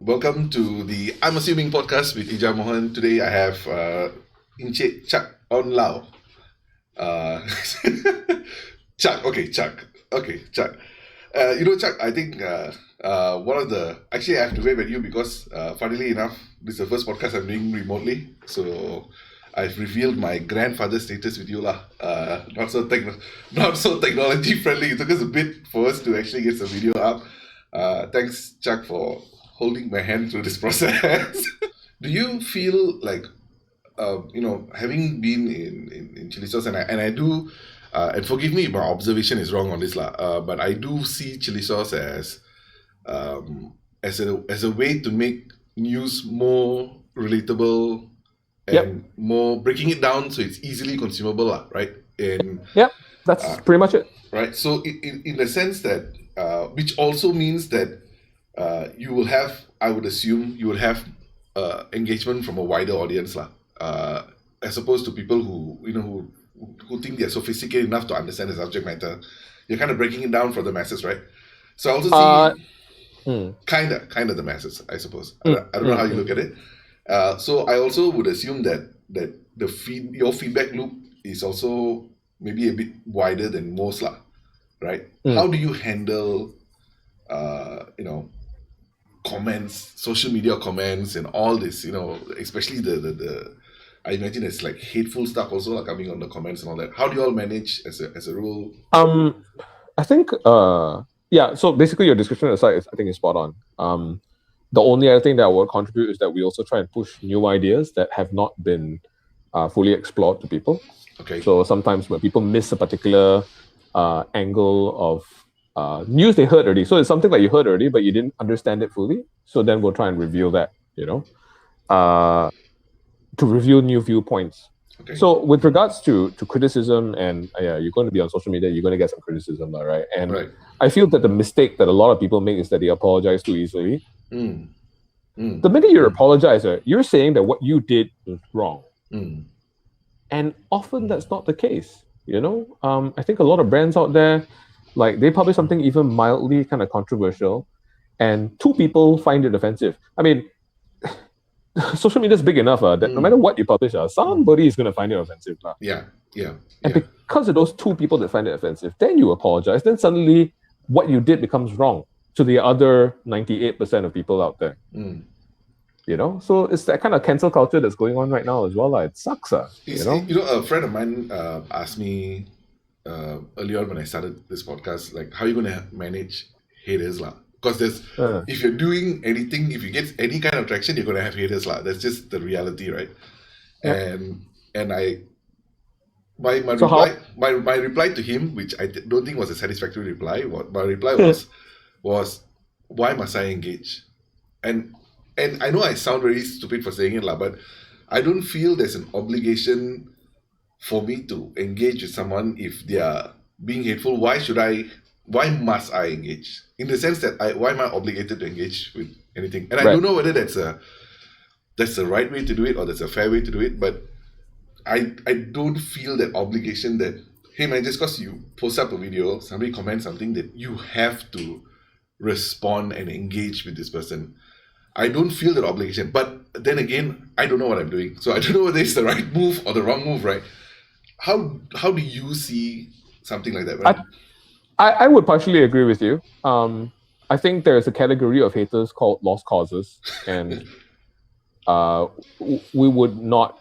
Welcome to the ImAssuming podcast with Ija Mohan. Today I have Chak Onn Lau. Chak. Chak. Chak. Chak, I think one of the... Actually, I have to wave at you because, funnily enough, this is the first podcast I'm doing remotely. So I've revealed my grandfather's status with you lah. Not so technology friendly. It took us a bit for us to actually get some video up. Thanks, Chak, for holding my hand through this process. Do you feel like, having been in Cilisos, and I do, and forgive me if my observation is wrong on this lah, but I do see Cilisos as a way to make news more relatable and more breaking it down so it's easily consumable lah, right? And that's pretty much it. Right. So in the sense that, which also means that you will have, I would assume, you will have engagement from a wider audience lah, as opposed to people who think they're sophisticated enough to understand the subject matter. You're kind of breaking it down for the masses, right? So I also see kind of the masses, I suppose. I don't know how you look at it. So I also would assume that your feedback loop is also maybe a bit wider than most lah, right? How do you handle comments, social media comments, and all this, especially the I imagine it's like hateful stuff also like coming on the comments and all that. How do you all manage as a rule? I think so basically your description aside I think is spot on. The only other thing that I would contribute is that we also try and push new ideas that have not been fully explored to people. Okay. So sometimes when people miss a particular angle of news they heard already. So it's something that you heard already, but you didn't understand it fully. So then we'll try and reveal that, to reveal new viewpoints. Okay. So with regards to criticism, and you're going to be on social media, you're going to get some criticism, right? And I feel that the mistake that a lot of people make is that they apologize too easily. The minute you apologize, you're saying that what you did was wrong. And often that's not the case, I think a lot of brands out there, like they publish something even mildly kind of controversial and two people find it offensive. I mean, social media is big enough that no matter what you publish, somebody is going to find it offensive. Yeah. And because of those two people that find it offensive, then you apologize. Then suddenly what you did becomes wrong to the other 98% of people out there. So it's that kind of cancel culture that's going on right now as well. It sucks. A friend of mine asked me earlier on when I started this podcast, like, how are you going to manage haters lah? Because if you're doing anything, if you get any kind of traction, you're going to have haters lah. That's just the reality, right? Yeah. And my reply to him, which I don't think was a satisfactory reply. My reply was why must I engage? And I know I sound very stupid for saying it lah, but I don't feel there's an obligation for me to engage with someone if they are being hateful. Why must I engage? In the sense that why am I obligated to engage with anything? And I don't know whether that's the right way to do it or that's a fair way to do it, but I don't feel that obligation that, hey man, just because you post up a video, somebody comments something, that you have to respond and engage with this person. I don't feel that obligation. But then again, I don't know what I'm doing. So I don't know whether it's the right move or the wrong move, right? How do you see something like that? Right? I would partially agree with you. I think there's a category of haters called lost causes, and we would not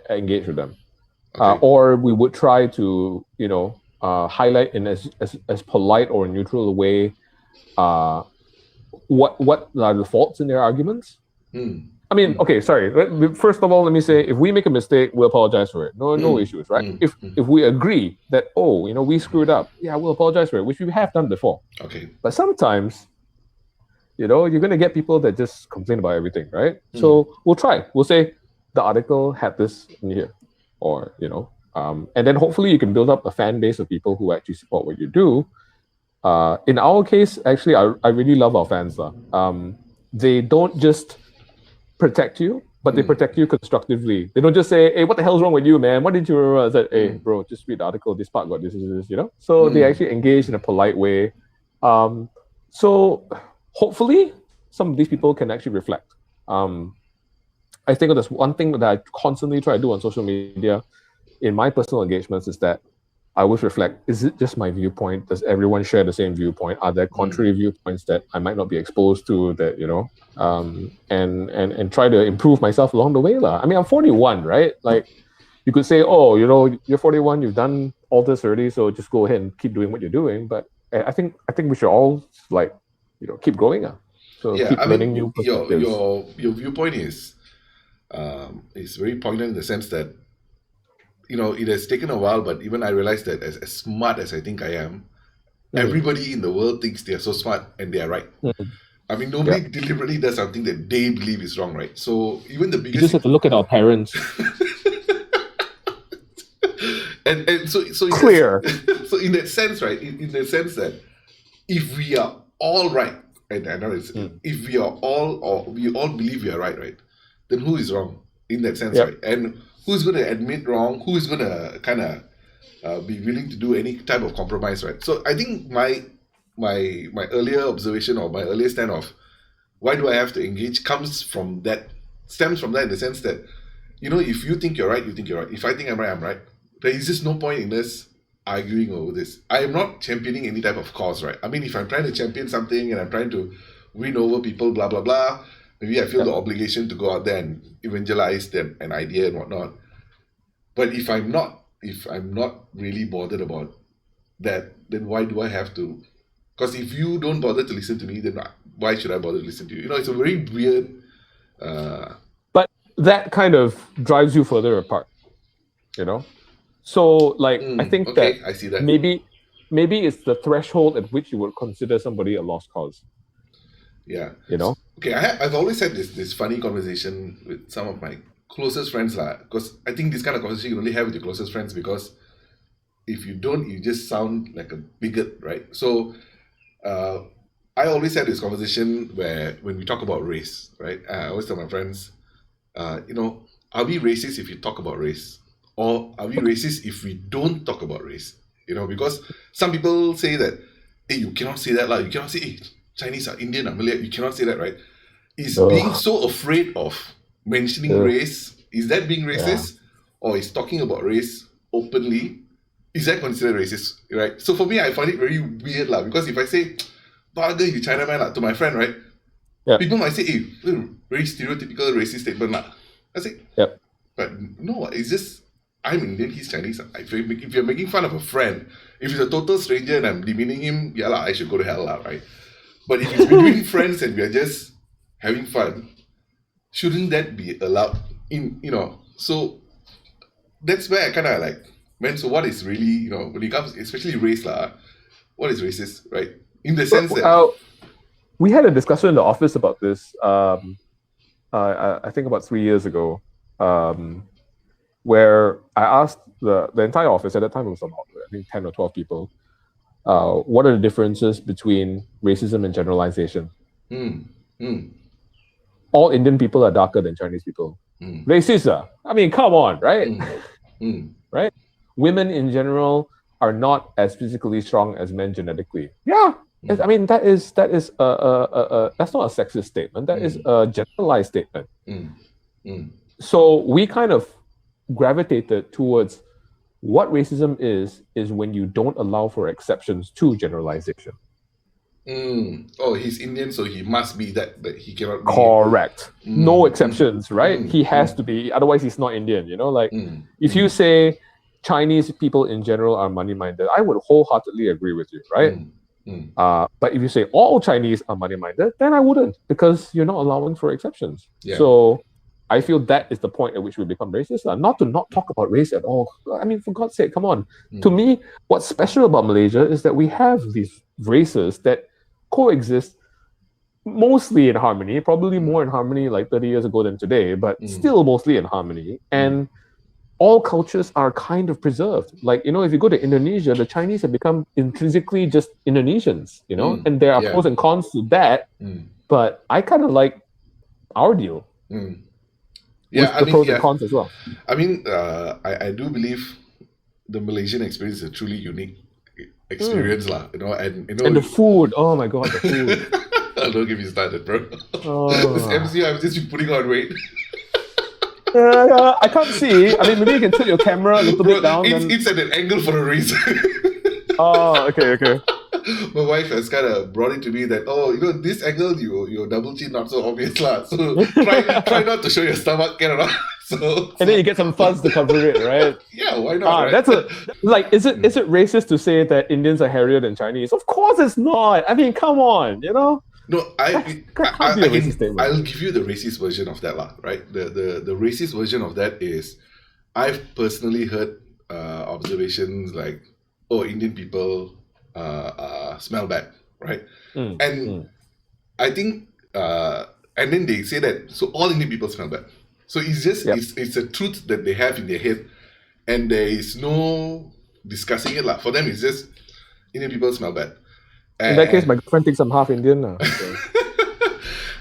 engage with them, or we would try to highlight in as polite or neutral a way what are the faults in their arguments. I mean, okay, sorry. First of all, let me say, if we make a mistake, we'll apologize for it. No issues, right? If we agree that, we screwed up, we'll apologize for it, which we have done before. Okay. But sometimes, you're going to get people that just complain about everything, right? So we'll try. We'll say, the article had this in here, or, and then hopefully you can build up a fan base of people who actually support what you do. In our case, actually, I really love our fans. They don't just protect you, but they protect you constructively. They don't just say, hey, what the hell's wrong with you, man? Why didn't you remember? I said, hey, bro, just read the article. This part got this. So they actually engage in a polite way. So hopefully some of these people can actually reflect. I think there's one thing that I constantly try to do on social media in my personal engagements is that I always reflect, is it just my viewpoint? Does everyone share the same viewpoint? Are there contrary viewpoints that I might not be exposed to that, and try to improve myself along the way. I mean, I'm 41, right? Like, you could say, oh, you're 41, you've done all this already, so just go ahead and keep doing what you're doing. But I think we should all keep growing up. So keep learning new perspectives. Your viewpoint is very poignant in the sense that it has taken a while, but even I realized that as smart as I think I am, everybody in the world thinks they are so smart and they are right. I mean, nobody deliberately does something that they believe is wrong, right? So even the biggest... You just have to look at our parents. and so clear. So in that sense, right? In the sense that if we are all right, and I know it's if we are all, or we all believe we are right, then who is wrong in that sense, right? And who's going to admit wrong? Who is going to kind of be willing to do any type of compromise, right? So I think my earlier observation or my earlier stand of why do I have to engage stems from that in the sense that, if you think you're right, you think you're right. If I think I'm right, I'm right. There is just no point in us arguing over this. I am not championing any type of cause, right? I mean, if I'm trying to champion something and I'm trying to win over people, blah, blah, blah, maybe I feel the obligation to go out there and evangelize an idea and whatnot. But if I'm not really bothered about that, then why do I have to? Because if you don't bother to listen to me, then why should I bother to listen to you? It's a very weird... But that kind of drives you further apart, So, I think that, I see that maybe it's the threshold at which you would consider somebody a lost cause. Yeah. Okay, I've always had this funny conversation with some of my closest friends, because I think this kind of conversation you only have with your closest friends, because if you don't, you just sound like a bigot, right? So I always had this conversation where when we talk about race, right? I always tell my friends, are we racist if you talk about race? Or are we racist if we don't talk about race? Because some people say that, hey, you cannot say that, you cannot say, hey, Chinese are Indian or Malay, you cannot say that, right? Is being so afraid of mentioning race, is that being racist? Or is talking about race openly, is that considered racist, right? So for me, I find it very weird, because if I say, Baga, you Chinaman, to my friend, right? People might say, hey, very stereotypical racist statement. I say, but no, it's just, I'm Indian, he's Chinese. If you're making fun of a friend, if he's a total stranger and I'm demeaning him, I should go to hell, right? But if it's between friends and we are just having fun, shouldn't that be allowed So that's where I kind of so what is really, when it comes, especially race, what is racist, right? In the sense that... we had a discussion in the office about this, I think about 3 years ago, where I asked the entire office, at that time it was about, I think, 10 or 12 people, what are the differences between racism and generalization? All Indian people are darker than Chinese people. Racist? I mean, come on, right? Right? Women in general are not as physically strong as men genetically. I mean, that's not a sexist statement. That is a generalized statement. So we kind of gravitated towards what racism is when you don't allow for exceptions to generalization. Oh, he's Indian, so he must be that, but he cannot be. Correct. No exceptions, right? He has to be, otherwise he's not Indian, If you say Chinese people in general are money-minded, I would wholeheartedly agree with you, right? But if you say all Chinese are money-minded, then I wouldn't, because you're not allowing for exceptions. So I feel that is the point at which we become racist. Not to not talk about race at all. I mean, for God's sake, come on. To me, what's special about Malaysia is that we have these races that coexist mostly in harmony, probably more in harmony 30 years ago than today, but still mostly in harmony. And all cultures are kind of preserved. If you go to Indonesia, the Chinese have become intrinsically just Indonesians, and there are pros and cons to that. But I kind of like our deal. The pros and cons as well. I mean, I do believe the Malaysian experience is a truly unique experience, and the food. Oh my God, the food. Don't get me started, bro. Oh. This MCU, I've just been putting on weight. I can't see. I mean, maybe you can tilt your camera a little bit down. It's at an angle for a reason. Oh, okay. My wife has kind of brought it to me that, this angle, your double chin not so obvious lah. So try not to show your stomach, can or not? And then you get some fuzz to cover it, right? Yeah, why not? Right? Is it racist to say that Indians are hairier than Chinese? Of course it's not. I mean, come on, No, I'll give you the racist version of that lah, right? The racist version of that is, I've personally heard observations like, Indian people smell bad, right? I think, and then they say that, so all Indian people smell bad. So it's just, it's a truth that they have in their head, and there is no discussing it lah. For them, it's just, Indian people smell bad. In that case, my girlfriend thinks I'm half Indian now. So.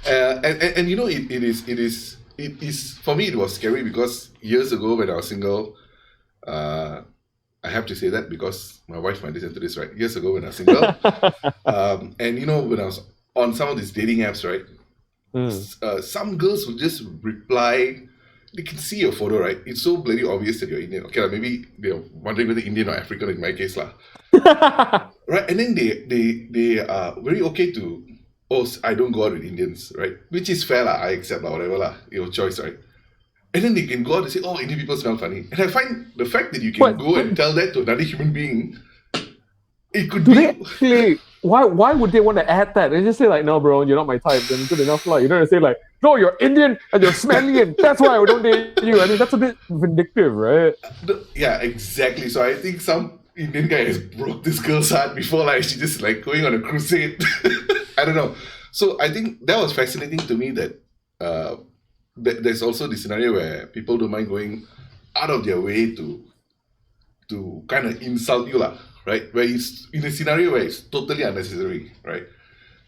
And it is for me, it was scary because years ago when I was single, I have to say that because my wife might listen to this, right? Years ago when I was single, and when I was on some of these dating apps, right? Some girls will just reply. They can see your photo, right? It's so bloody obvious that you're Indian. Okay, maybe they're wondering whether Indian or African in my case, lah. Right, and then they are very okay to, I don't go out with Indians, right? Which is fair lah. I accept lah, whatever lah, your choice, right? And then they can go out and say, Indian people smell funny. And I find the fact that you can go and tell that to another human being, it could be. Why would they want to add that? They just say like, no, bro, you're not my type. Then good enough, like you don't say like, no, you're Indian and you're smelly, and that's why I don't date you. I mean, that's a bit vindictive, right? Yeah, exactly. So I think some Indian guy has broke this girl's heart before, like she's just like going on a crusade. I don't know. So I think that was fascinating to me that there's also this scenario where people don't mind going out of their way to kind of insult you lah. Right, where it's in a scenario where it's totally unnecessary, right?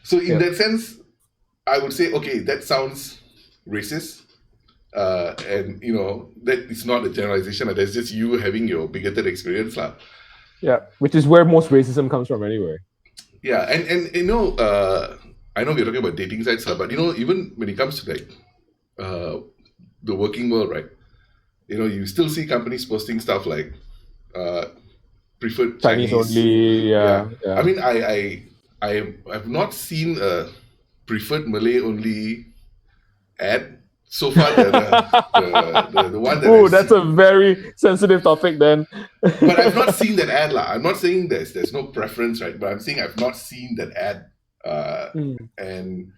So in that sense, I would say, okay, that sounds racist, and that is not a generalization. That's just you having your bigoted experience, lah. Yeah, which is where most racism comes from, anyway. Yeah, and I know we're talking about dating sites, but even when it comes to like the working world, right? You still see companies posting stuff like. Preferred Chinese only, yeah. I mean, I've not seen a preferred Malay only ad so far. The one that that's a very sensitive topic then. But I've not seen that ad lah. I'm not saying there's no preference, right? But I'm saying I've not seen that ad, and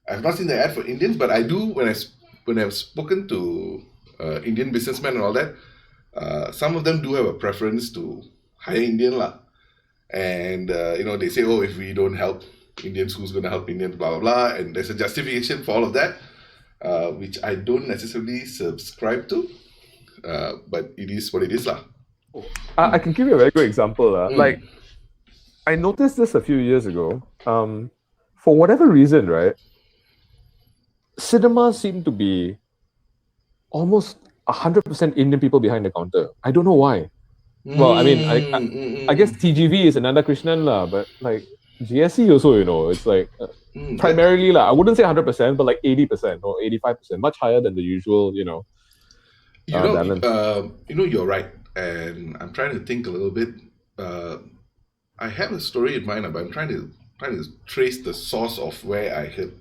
I've not seen the ad for Indians. But I do when I've spoken to Indian businessmen and all that. Some of them do have a preference to hire Indian lah, and they say, if we don't help Indians, who's going to help Indians, blah blah blah, and there's a justification for all of that, which I don't necessarily subscribe to, but it is what it is lah. I can give you a very good example Like I noticed this a few years ago. For whatever reason, right, cinema seemed to be almost 100% Indian people behind the counter. I don't know why. Well, I mean, I guess TGV is another Krishnan lah, but like GSC also, it's like primarily lah. I wouldn't say 100%, but like 80% or 85%, much higher than the usual, balance. You're right, and I'm trying to think a little bit. I have a story in mind, but I'm trying to trace the source of where I heard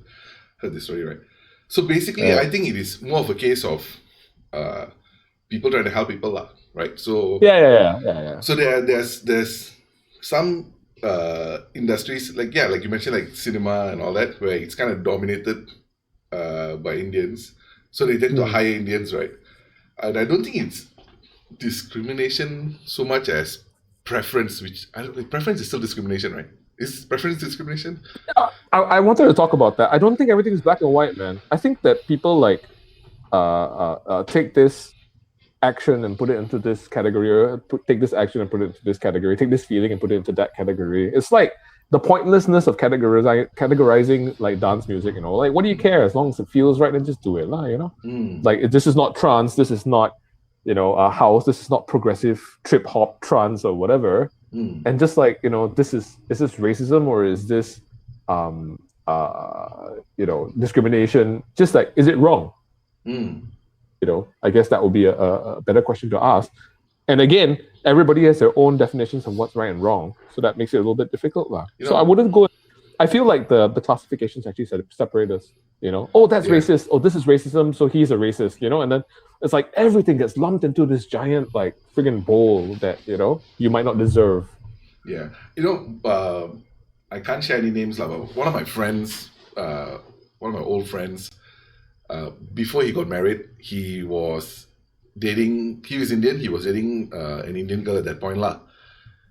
this story, right? So basically, I think it is more of a case of people trying to help people lah. Right, so yeah. So there's some industries like you mentioned, like cinema and all that, where it's kind of dominated by Indians, so they tend to hire Indians, right? And I don't think it's discrimination so much as preference, which I don't think preference is still discrimination, right? Is preference discrimination? I wanted to talk about that. I don't think everything is black and white, man. I think that people like take this action and put it into this category, or take this action and put it into this category, take this feeling and put it into that category. It's like the pointlessness of categorizing like dance music, like what do you care? As long as it feels right, then just do it lah, Like this is not trance, this is not house, this is not progressive trip hop trance or whatever, and just like is this racism, or is this discrimination, just like, is it wrong? Mm. I guess that would be a better question to ask. And again, everybody has their own definitions of what's right and wrong, so that makes it a little bit difficult. So I wouldn't go. I feel like the classifications actually separate us. Oh, that's racist. Oh, this is racism, so he's a racist. And then it's like everything gets lumped into this giant like friggin' bowl that you might not deserve. Yeah, I can't share any names, but one of my friends, one of my old friends, before he got married, he was dating. He was Indian. He was dating an Indian girl at that point, lah.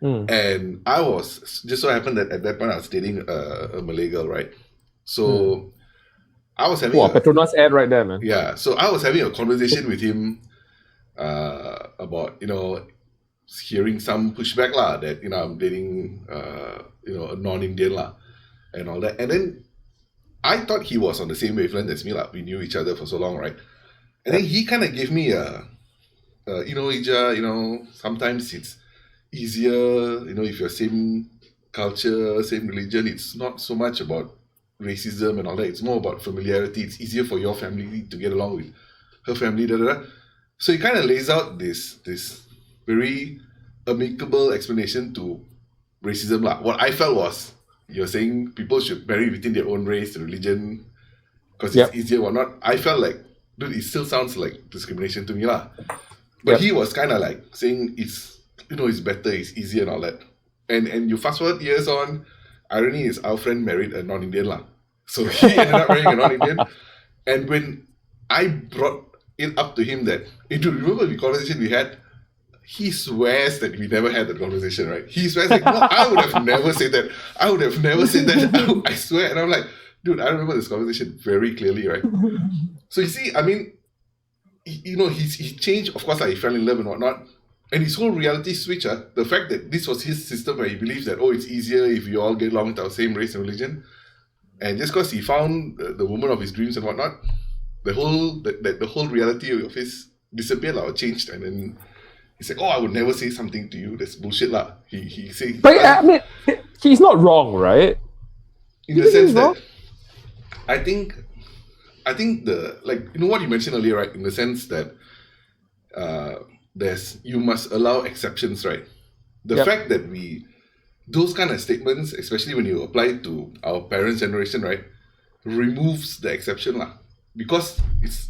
And I was just so happened that at that point I was dating a Malay girl, right? So I was having Petronas ad right there, man. Yeah, so I was having a conversation with him about hearing some pushback lah that I'm dating a non-Indian lah and all that, and then I thought he was on the same wavelength as me lah. We knew each other for so long, right? And then he kind of gave me Ija, sometimes it's easier, if you're same culture, same religion, it's not so much about racism and all that. It's more about familiarity. It's easier for your family to get along with her family. So he kind of lays out this very amicable explanation to racism lah. What I felt was, you're saying people should marry within their own race, religion, because it's easier or not. I felt like, dude, it still sounds like discrimination to me lah. But he was kind of like saying it's better, it's easier and all that. And you fast forward years on, irony is our friend married a non-Indian lah. So he ended up marrying a non-Indian. And when I brought it up to him that, do you remember the conversation we had? He swears that we never had that conversation, right? He swears like, no, I would have never said that. I would have never said that. I swear. And I'm like, dude, I remember this conversation very clearly, right? So you see, I mean, he changed. Of course, he fell in love and whatnot. And his whole reality switch, the fact that this was his system where he believes that, it's easier if you all get along with our same race and religion. And just because he found the woman of his dreams and whatnot, the whole reality of his disappeared or changed. And then he's like, I would never say something to you. That's bullshit lah. He say, but I mean, he's not wrong, right? In the sense that I think what you mentioned earlier, right? In the sense that you must allow exceptions, right? The fact that those kind of statements, especially when you apply it to our parents' generation, right, removes the exception lah. Because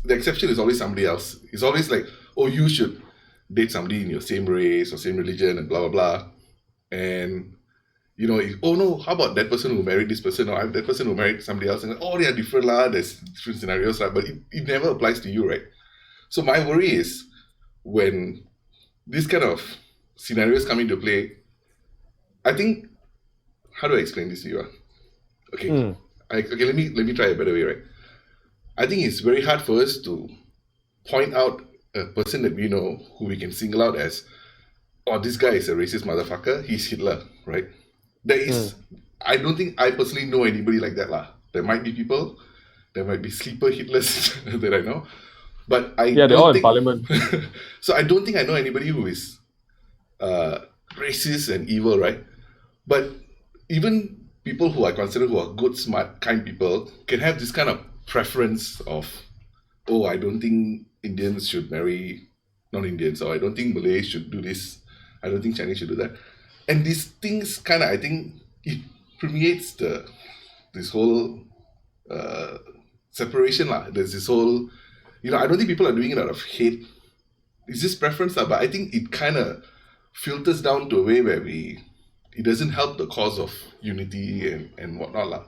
the exception is always somebody else. It's always like, you should date somebody in your same race or same religion and blah blah blah. And no, how about that person who married this person, or that person who married somebody else, and they are different lah, there's different scenarios lah, but it never applies to you, right? So my worry is when these kind of scenarios come into play, I think, how do I explain this to you? Okay, let me try a better way, right? I think it's very hard for us to point out a person that we know who we can single out as, this guy is a racist motherfucker, he's Hitler, right? I don't think I personally know anybody like that lah. There might be people, there might be sleeper Hitlers that I know, but they're all in parliament. So I don't think I know anybody who is racist and evil, right? But even people who I consider who are good, smart, kind people can have this kind of preference of, I don't think Indians should marry non-Indians, or I don't think Malays should do this, I don't think Chinese should do that. And these things kind of, I think, it permeates this whole separation lah. There's this whole, I don't think people are doing it out of hate. It's just preference lah, but I think it kind of filters down to a way where it doesn't help the cause of unity and whatnot lah.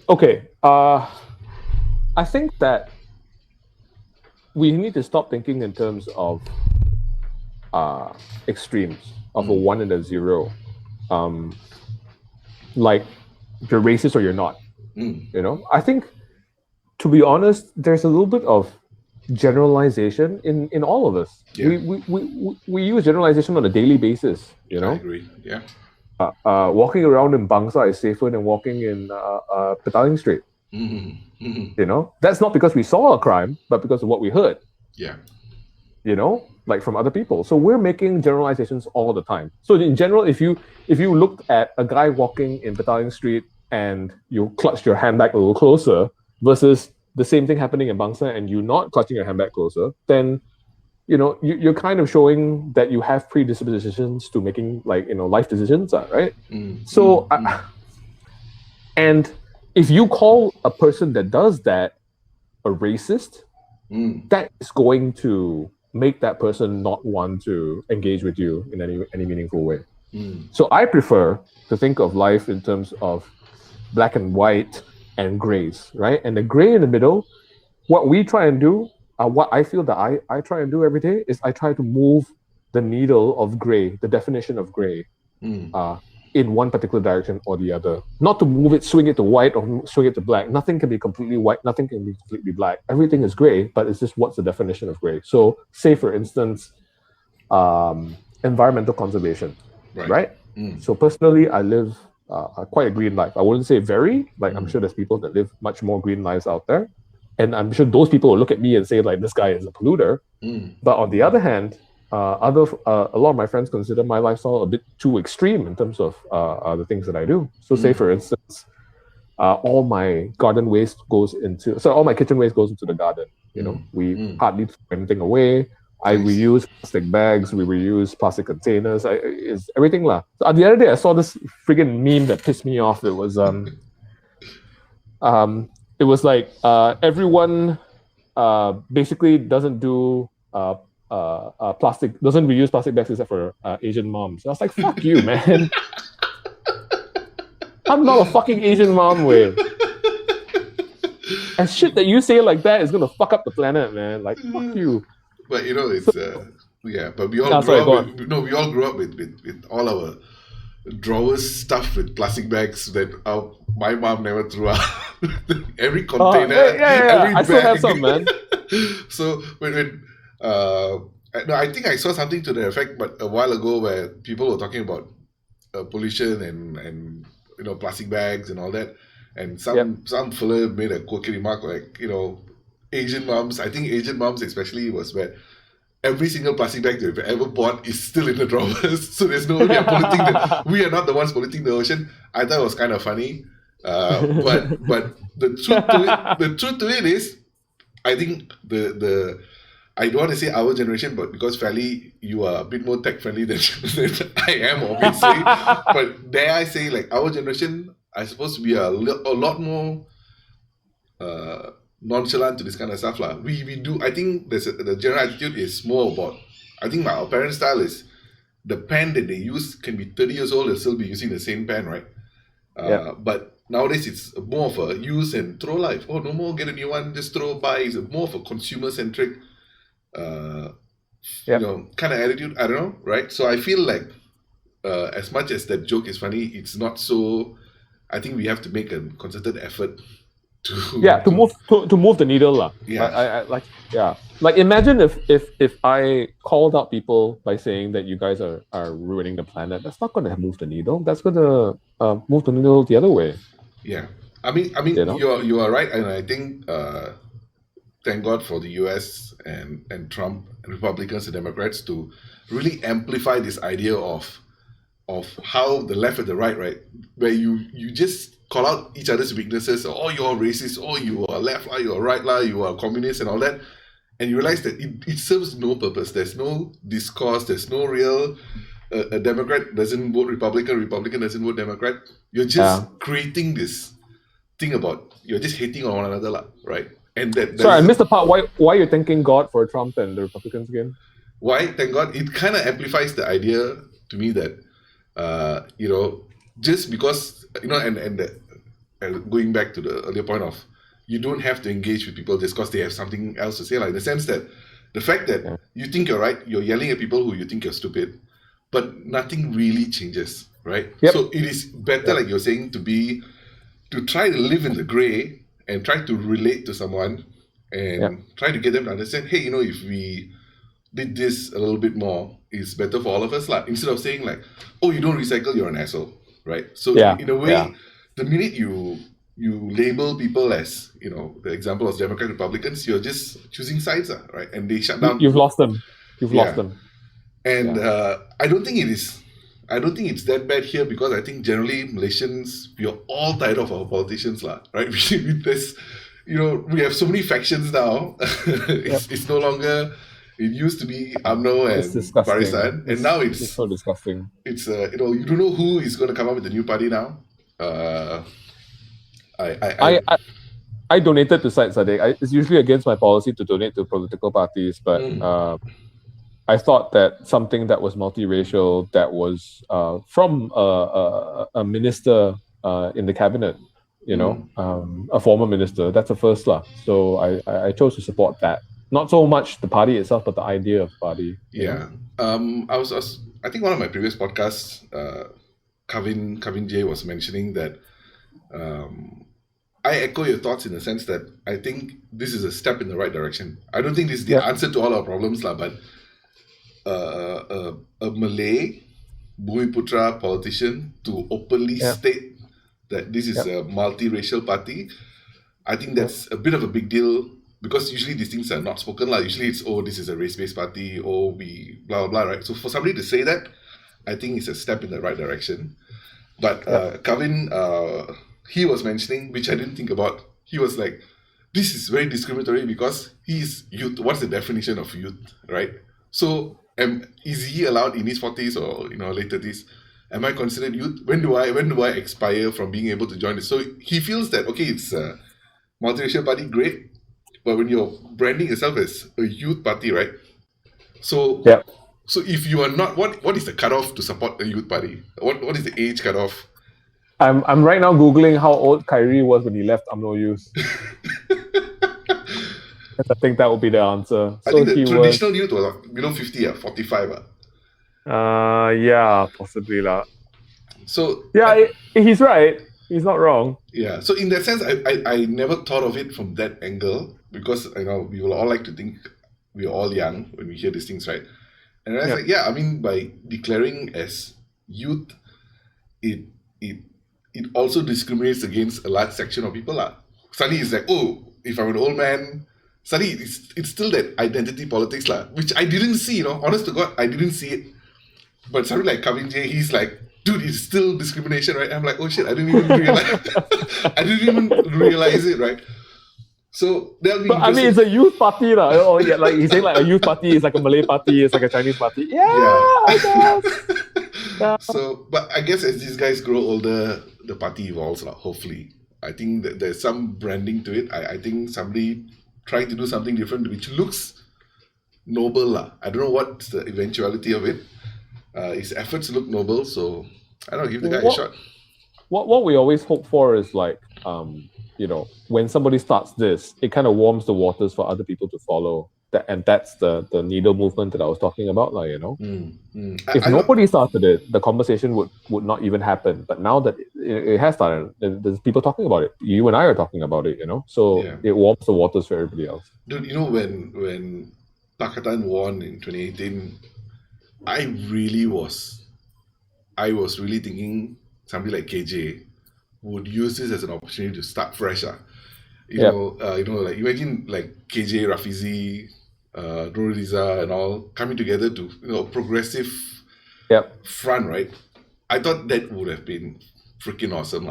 Okay. I think that we need to stop thinking in terms of extremes, of a 1 and a 0. Like, you're racist or you're not. I think, to be honest, there's a little bit of generalization in all of us. Yeah. We use generalization on a daily basis. I agree. Yeah. Walking around in Bangsa is safer than walking in Petaling Street. That's not because we saw a crime, but because of what we heard. Yeah. Like from other people. So we're making generalizations all the time. So in general, if you looked at a guy walking in Petaling Street and you clutched your handbag a little closer versus the same thing happening in Bangsa and you not clutching your handbag closer, then you're kind of showing that you have predispositions to making life decisions, right? And if you call a person that does that a racist, that is going to make that person not want to engage with you in any meaningful way. So I prefer to think of life in terms of black and white and grays, right? And the gray in the middle, what we try and do, what I feel that I try and do every day is I try to move the needle of gray, the definition of gray, in one particular direction or the other. Not to move it, swing it to white or swing it to black. Nothing can be completely white, nothing can be completely black. Everything is gray, but it's just what's the definition of gray. So say, for instance, environmental conservation, right? So personally, I live quite a green life. I wouldn't say very, I'm sure there's people that live much more green lives out there. And I'm sure those people will look at me and say, this guy is a polluter. But on the other hand, a lot of my friends consider my lifestyle a bit too extreme in terms of the things that I do. So say, for instance, all my garden waste all my kitchen waste goes into the garden. We hardly throw anything away. I reuse plastic bags. We reuse plastic containers. It's everything lah. So the other day, I saw this friggin' meme that pissed me off. It was like everyone basically doesn't do doesn't reuse plastic bags except for Asian moms. I was like, fuck you, man. I'm not a fucking Asian mom, way. And shit that you say like that is gonna fuck up the planet, man. Like, fuck you. But it's but we all we all grew up with all our drawers stuffed with plastic bags that my mom never threw out. Every container, every bag. I still have some, man. So when I think I saw something to the effect, but a while ago, where people were talking about pollution and plastic bags and all that, and some fella made a quirky remark like Asian moms. I think Asian moms especially was where every single plastic bag they've ever bought is still in the drawers. So there's no way we are not the ones polluting the ocean. I thought it was kind of funny. But the truth to it is, I think I don't want to say our generation, but because fairly you are a bit more tech friendly than I am, obviously. But dare I say, our generation, I suppose we are a lot more nonchalant to this kind of stuff lah. We do. I think the general attitude is more about. I think our parents' style is the pen that they use can be 30 years old, they'll still be using the same pen, right? But nowadays it's more of a use and throw life. Oh, no more, get a new one, just throw by. It's more of a consumer-centric kind of attitude. I don't know, right? So I feel like as much as that joke is funny, it's not so. I think we have to make a concerted effort to move the needle lah. Like imagine if I called out people by saying that you guys are ruining the planet. That's not going to move the needle. That's going to move the needle the other way. Yeah, I mean you are right, and I think thank God for the US and Trump, Republicans and Democrats to really amplify this idea of how the left and the right, where you just call out each other's weaknesses. Oh, you're racist. Oh, you are left, you are right, you are communist and all that. And you realize that it serves no purpose. There's no discourse. There's no real... a Democrat doesn't vote Republican. Republican doesn't vote Democrat. You're just creating this thing about... You're just hating on one another, right? And Sorry, I missed the part. Why you're thanking God for Trump and the Republicans again? Why thank God? It kind of amplifies the idea to me that, just because... and going back to the earlier point of, you don't have to engage with people just because they have something else to say. Like in the sense that the fact that you think you're right, you're yelling at people who you think you're stupid, but nothing really changes, right? Yep. So it is better, like you're saying, to try to live in the gray and try to relate to someone and try to get them to understand, hey, if we did this a little bit more, it's better for all of us. Like, instead of saying like, oh, you don't recycle, you're an asshole, right? So in a way, the minute you label people as, the example of Democrat Republicans, you're just choosing sides, right? And they shut down. You've lost them. You've lost them. And I don't think it is I don't think it's that bad here because I think generally Malaysians, we are all tired of our politicians, lah, right? There's, we have so many factions now. It's no longer. It used to be UMNO It's and disgusting. Barisan, and now it's so disgusting. It's you don't know who is going to come up with the new party now. I donated to Site Sadek. It's usually against my policy to donate to political parties, but I thought that something that was multiracial, that was from a minister in the cabinet, a former minister, that's a first lah. So I chose to support that. Not so much the party itself, but the idea of party. Yeah. I think one of my previous podcasts, Kavin J was mentioning that I echo your thoughts in the sense that I think this is a step in the right direction. I don't think this is the answer to all our problems, but a Malay Bhumiputra politician to openly state that this is a multiracial party, I think that's a bit of a big deal. Because usually these things are not spoken. Usually it's, this is a race-based party, we blah, blah, blah, right? So for somebody to say that, I think it's a step in the right direction. But Kavin, he was mentioning, which I didn't think about, he was like, this is very discriminatory because he's youth. What's the definition of youth, right? So is he allowed in his 40s or late 30s? Am I considered youth? When do I expire from being able to join this? So he feels that, okay, it's a multiracial party, great. But when you're branding yourself as a youth party, right? So if you are not, what is the cutoff to support a youth party? What is the age cutoff? I'm right now Googling how old Kyrie was when he left UMNO Youth. I think that would be the answer. I think the traditional youth was below 50, 45. Yeah, possibly lah. So he's right. He's not wrong. Yeah. So in that sense, I never thought of it from that angle because we will all like to think we're all young when we hear these things, right? And I was like, by declaring as youth, it also discriminates against a large section of people. Suddenly it's like, if I'm an old man, suddenly it's still that identity politics, which I didn't see, honest to God, I didn't see it. But somebody like Kavin J, he's like, dude, it's still discrimination, right? I'm like, oh shit, I didn't even realize it, right? So that'll be it's a youth party, like he's saying like a youth party is like a Malay party, it's like a Chinese party. I guess. So, but I guess as these guys grow older, the party evolves, hopefully. I think that there's some branding to it. I think somebody trying to do something different, which looks noble. I don't know what's the eventuality of it. His efforts look noble, so I don't know, give the guy a shot. What we always hope for is like, when somebody starts this, it kind of warms the waters for other people to follow. And that's the needle movement that I was talking about, If nobody started it, the conversation would not even happen. But now that it has started, there's people talking about it. You and I are talking about it, So it warms the waters for everybody else. Dude, when Pakatan won in 2018, I was really thinking somebody like KJ would use this as an opportunity to start fresh. Like imagine like KJ, Rafizi, Nurul Riza and all coming together to progressive front, right? I thought that would have been freaking awesome.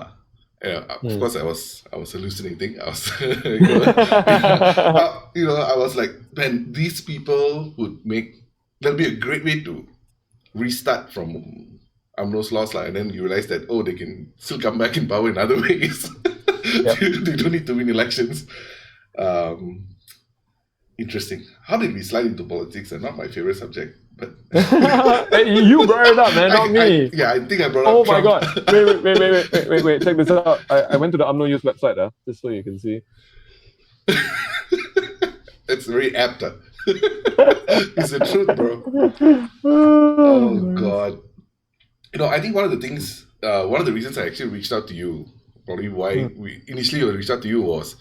Of course, I was hallucinating. I was, I was like, man, these people that'll be a great way to restart from UMNO's loss, and then you realize that they can still come back in power in other ways. They don't need to win elections. Interesting. How did we slide into politics? Not my favorite subject, but you brought it up, man, not me. I think I brought up. Oh my God! Wait! Check this out. I went to the UMNO Youth website, just so you can see. It's very apt. It's the truth, bro. Oh God. I think one of the reasons I actually reached out to you, probably why we initially reached out to you, was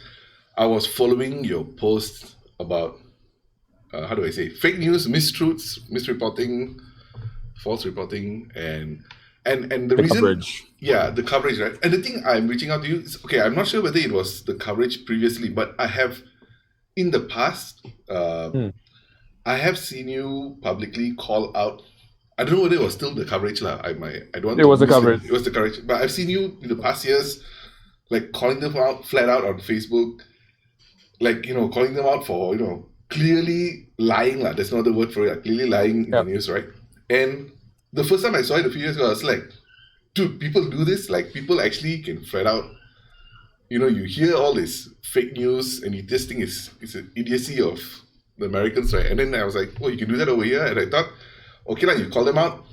I was following your posts about fake news, mistruths, misreporting, false reporting, and the reason, coverage. The coverage, right? And the thing I'm reaching out to you is, I'm not sure whether it was the coverage previously, but I have in the past, I have seen you publicly call out I don't know whether it was still the coverage lah. I don't want It to was the lose coverage. It was the coverage. But I've seen you in the past years, like calling them out flat out on Facebook, like calling them out for clearly lying lah. There's no other word for it. Like, clearly lying in the news, right? And the first time I saw it a few years ago, I was like, dude, people do this. Like people actually can flat out. You hear all this fake news, and you just think it's an idiocy of the Americans, right? And then I was like, oh, you can do that over here. And I thought, okay, like you call them out,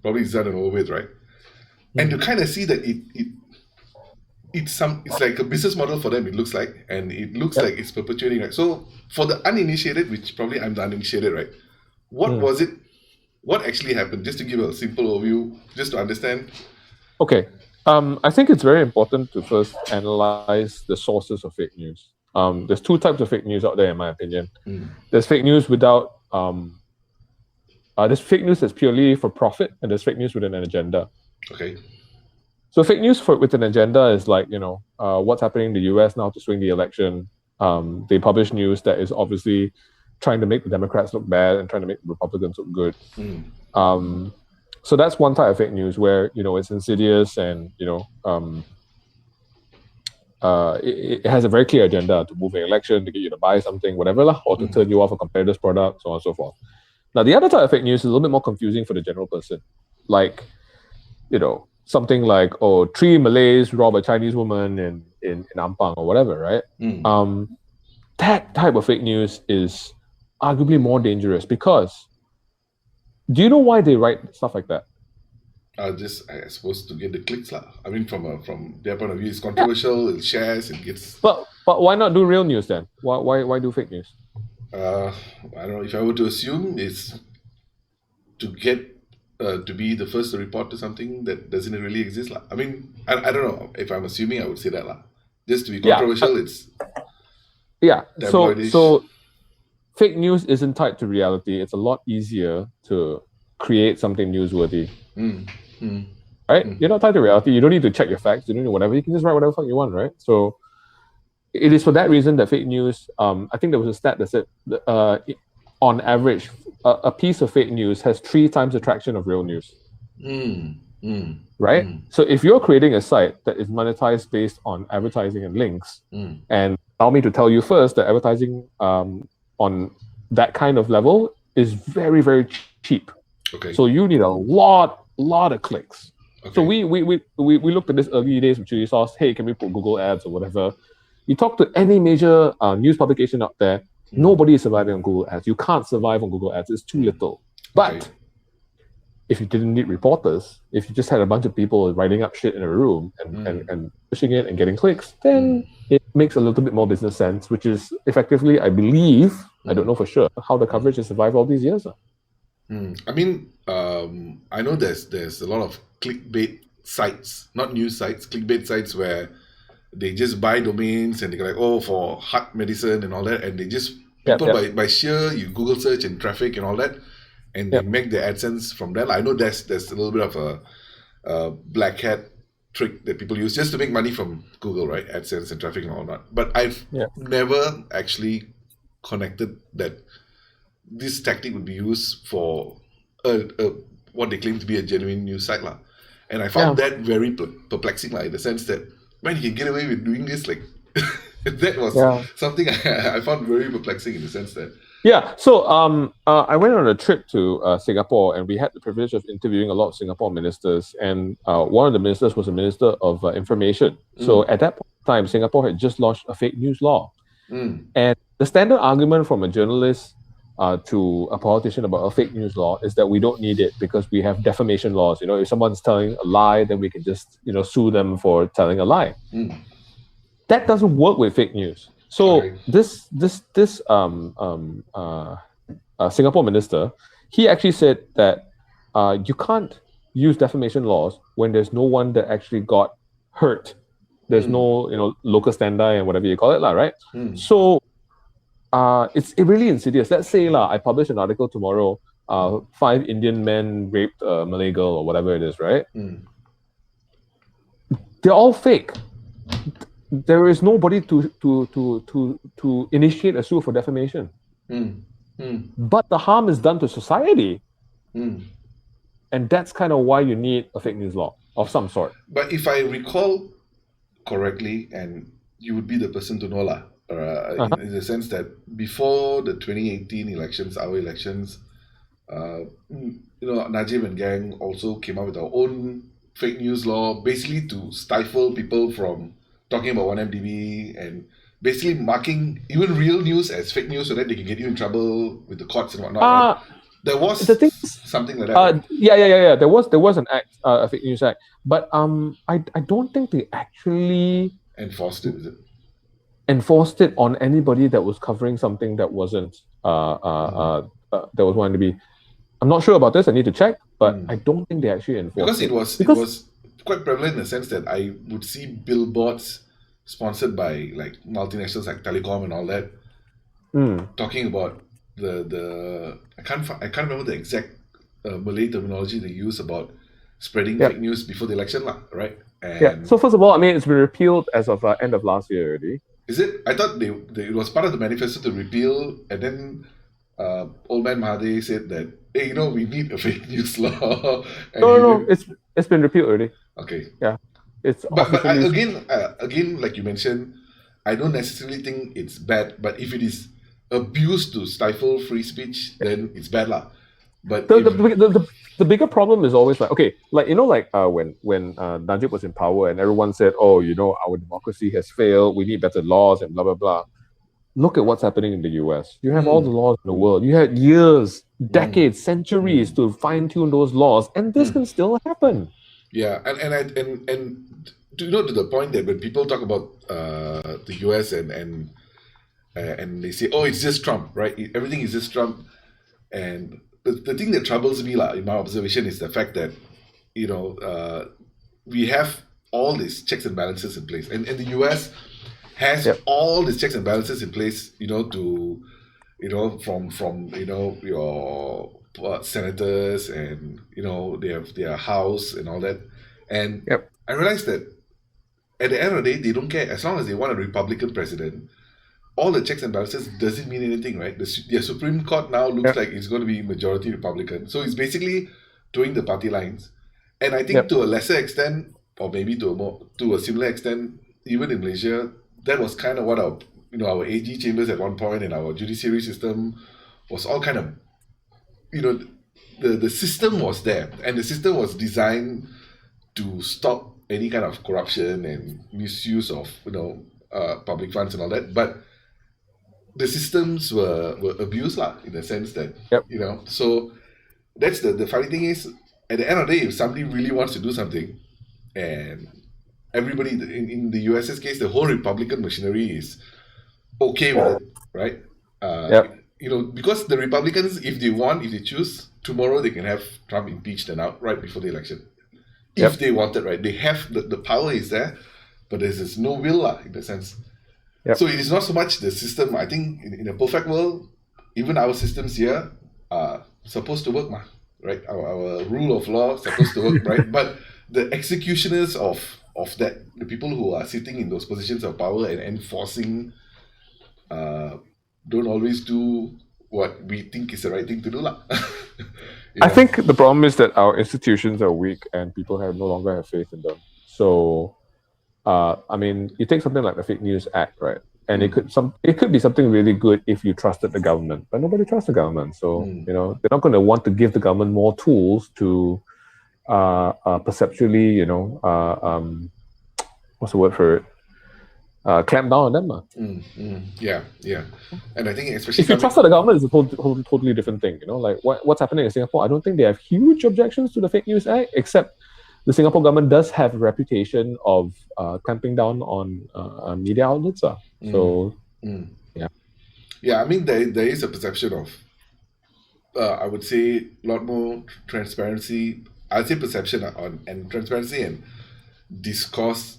probably it's done and over with, right? And you kind of see that it's like a business model for them. It looks like, and it looks like it's perpetuating, right? So for the uninitiated, which probably I'm the uninitiated, right? What was it? What actually happened? Just to give a simple overview, just to understand. Okay. I think it's very important to first analyze the sources of fake news. There's two types of fake news out there, in my opinion. There's fake news without there's fake news that's purely for profit, and there's fake news with an agenda. Okay. So fake news with an agenda is like, what's happening in the US now to swing the election. They publish news that is obviously trying to make the Democrats look bad and trying to make the Republicans look good. So that's one type of fake news where, it's insidious and, it has a very clear agenda to move an election, to get you to buy something, whatever, or to turn you off a competitor's product, so on and so forth. Now, the other type of fake news is a little bit more confusing for the general person. Like, something like, 3 Malays rob a Chinese woman in Ampang or whatever, right? That type of fake news is arguably more dangerous because do you know why they write stuff like that? I suppose to get the clicks lah. I mean, from their point of view, it's controversial. It shares. It gets. But why not do real news then? Why do fake news? I don't know. If I were to assume, it's to get to be the first to report to something that doesn't really exist lah. I mean, I don't know. If I'm assuming, I would say that lah. Just to be controversial, it's. Yeah. So fake news isn't tied to reality. It's a lot easier to create something newsworthy. Right? You're not tied to reality. You don't need to check your facts. You don't need whatever. You can just write whatever fuck you want, right? So it is for that reason that fake news, I think there was a stat that said on average, a piece of fake news has 3 times the traction of real news. Right? So if you're creating a site that is monetized based on advertising and links, and allow me to tell you first that advertising on that kind of level is very, very cheap. Okay. So you need a lot of clicks. Okay. So we looked at this early days with Cilisos. Hey, can we put Google ads or whatever? You talk to any major news publication out there, nobody is surviving on Google ads. You can't survive on Google ads. It's too little. But if you didn't need reporters, if you just had a bunch of people writing up shit in a room and pushing it and getting clicks, then it makes a little bit more business sense, which is effectively, I believe, I don't know for sure, how the coverage has survived all these years. I mean, I know there's a lot of clickbait sites, not news sites, clickbait sites where they just buy domains and they're like, for heart medicine and all that, and they just by sheer you Google search and traffic and all that, and they make their AdSense from that. I know there's a little bit of a black hat trick that people use just to make money from Google, right? AdSense and traffic and all that. But I've never actually connected that this tactic would be used for what they claim to be a genuine news site lah. And I found that very perplexing lah, in the sense that, man, you can get away with doing this, like that was something I found very perplexing in the sense that. Yeah, so I went on a trip to Singapore, and we had the privilege of interviewing a lot of Singapore ministers, and one of the ministers was a minister of information. So at that point in time, Singapore had just launched a fake news law. And the standard argument from a journalist to a politician about a fake news law is that we don't need it because we have defamation laws. If someone's telling a lie, then we can just sue them for telling a lie. That doesn't work with fake news. So this Singapore minister, he actually said that you can't use defamation laws when there's no one that actually got hurt. There's no locus standi and whatever you call it, right? So it's really insidious. Let's say I publish an article tomorrow. 5 Indian men raped a Malay girl or whatever it is, right? They're all fake. There is nobody to initiate a suit for defamation. But the harm is done to society. And that's kind of why you need a fake news law of some sort. But if I recall correctly, and you would be the person to know lah, in the sense that before the 2018 elections, our elections, Najib and gang also came up with our own fake news law, basically to stifle people from talking about 1MDB and basically marking even real news as fake news so that they can get you in trouble with the courts and whatnot. Right? There was something like that. Right? Yeah. There was an act, a fake news act, but I don't think they actually enforced it. Is it? Enforced it on anybody that was covering something that wasn't that was wanting to be. I'm not sure about this. I need to check, but I don't think they actually enforced it was quite prevalent in the sense that I would see billboards sponsored by like multinationals like Telecom and all that, talking about the I can't remember the exact Malay terminology they use about spreading fake news before the election, right? And So first of all, I mean, it's been repealed as of end of last year already. Is it? I thought it was part of the manifesto to repeal, and then Old Man Mahathir said that, hey, we need a fake news law. No, it's been repealed already. Okay. Yeah, it's. But again, like you mentioned, I don't necessarily think it's bad. But if it is abused to stifle free speech, then it's bad lah. But the bigger problem is always like, okay, like when Najib was in power and everyone said, oh, our democracy has failed, we need better laws and blah blah blah. Look at what's happening in the US. You have all the laws in the world. You had years, decades, centuries to fine tune those laws, and this can still happen. Yeah, and to the point that when people talk about the US and they say, oh, it's just Trump, right? Everything is just Trump, and the thing that troubles me, in my observation, is the fact that we have all these checks and balances in place, and the US has all these checks and balances in place, to from your senators, and they have their house and all that, and I realized that at the end of the day, they don't care as long as they want a Republican president. All the checks and balances doesn't mean anything, right? The Supreme Court now looks like it's going to be majority Republican. So it's basically towing the party lines. And I think to a lesser extent, or maybe to a similar extent, even in Malaysia, that was kind of what our AG chambers at one point and our judiciary system was all kind of, the system was there. And the system was designed to stop any kind of corruption and misuse of, public funds and all that. But the systems were abused in the sense that, so that's the funny thing is, at the end of the day, if somebody really wants to do something, and everybody in the US's case, the whole Republican machinery is okay with it, right? Because the Republicans, if they choose, tomorrow they can have Trump impeached and out right before the election. If they wanted, right? They have, the power is there, but there's no will in the sense. So it is not so much the system. I think in a perfect world, even our systems here are supposed to work, right? Our rule of law is supposed to work, right? But the executioners of that, the people who are sitting in those positions of power and enforcing, don't always do what we think is the right thing to do. I think the problem is that our institutions are weak and people no longer have faith in them. So I mean, you take something like the Fake News Act, right? And it could be something really good if you trusted the government, but nobody trusts the government. So they're not going to want to give the government more tools to perceptually, what's the word for it? Clamp down on them. Yeah. And I think especially if you trusted the government, it's a totally different thing. Like what's happening in Singapore, I don't think they have huge objections to the Fake News Act, except the Singapore government does have a reputation of clamping down on media outlets. So, I mean, there is a perception of, I would say, a lot more transparency. I'd say perception and transparency and discourse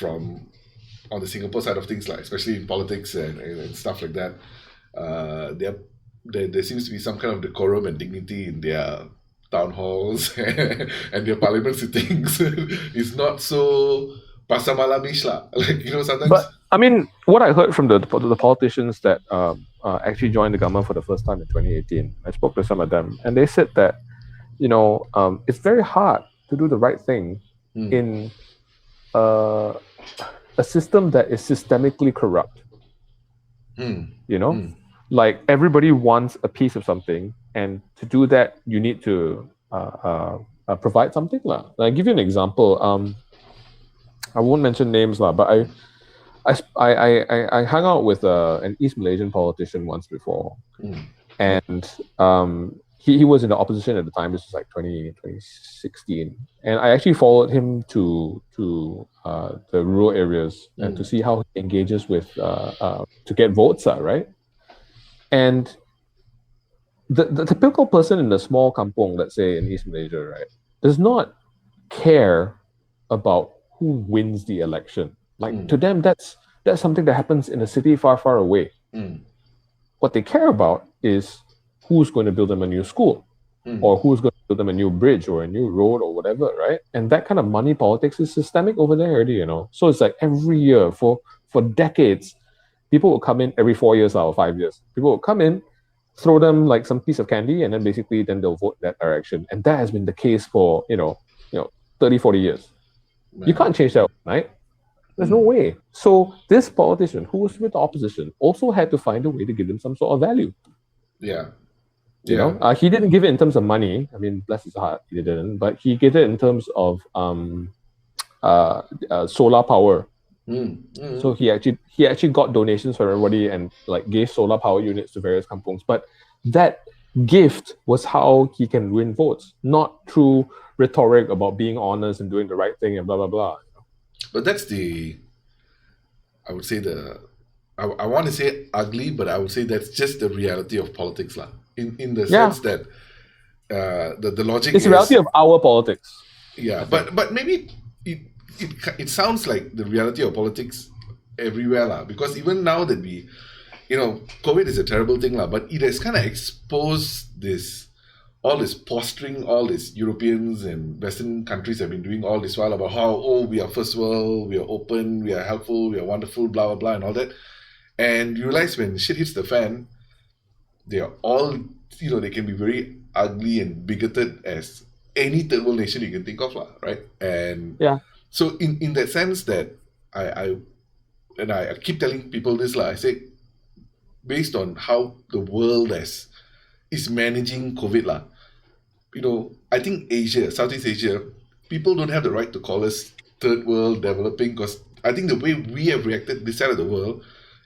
on the Singapore side of things, especially in politics and stuff like that. There seems to be some kind of decorum and dignity in their town halls and their parliament sittings. It's not so pasamalamish sometimes. But I mean, what I heard from the politicians that actually joined the government for the first time in 2018, I spoke to some of them, and they said that it's very hard to do the right thing in a system that is systemically corrupt. Like everybody wants a piece of something, and to do that, you need to provide something. I'll give you an example. I won't mention names, but I hung out with an East Malaysian politician once before, and he was in the opposition at the time. This was like 2016, and I actually followed him to the rural areas and to see how he engages with to get votes, right? And the typical person in the small kampong, let's say in East Malaysia, right, does not care about who wins the election. Like to them, that's something that happens in a city far, far away. What they care about is who's going to build them a new school, or who's going to build them a new bridge or a new road or whatever, right? And that kind of money politics is systemic over there already, So it's like every year for decades, people will come in every 4 years or 5 years. People will come in, throw them like some piece of candy, and then basically then they'll vote that direction. And that has been the case for 30, 40 years. You can't change that overnight. There's no way. So this politician who was with the opposition also had to find a way to give them some sort of value. He didn't give it in terms of money. I mean, bless his heart, he didn't. But he gave it in terms of solar power. So he actually got donations for everybody and like gave solar power units to various kampungs. But that gift was how he can win votes, not through rhetoric about being honest and doing the right thing and blah blah blah. But that's I would say I want to say ugly, but I would say that's just the reality of politics, in the sense that the logic it's the reality of our politics. Yeah, but maybe it sounds like the reality of politics everywhere, because even now that COVID is a terrible thing, but it has kind of exposed all this posturing, all these Europeans and Western countries have been doing all this while about how, we are first world, we are open, we are helpful, we are wonderful, blah, blah, blah, and all that. And you realize when shit hits the fan, they are all, they can be very ugly and bigoted as any third world nation you can think of, right? And so in that sense that I keep telling people this, I say, based on how the world is managing COVID, I think Southeast Asia, people don't have the right to call us third world developing, because I think the way we have reacted this side of the world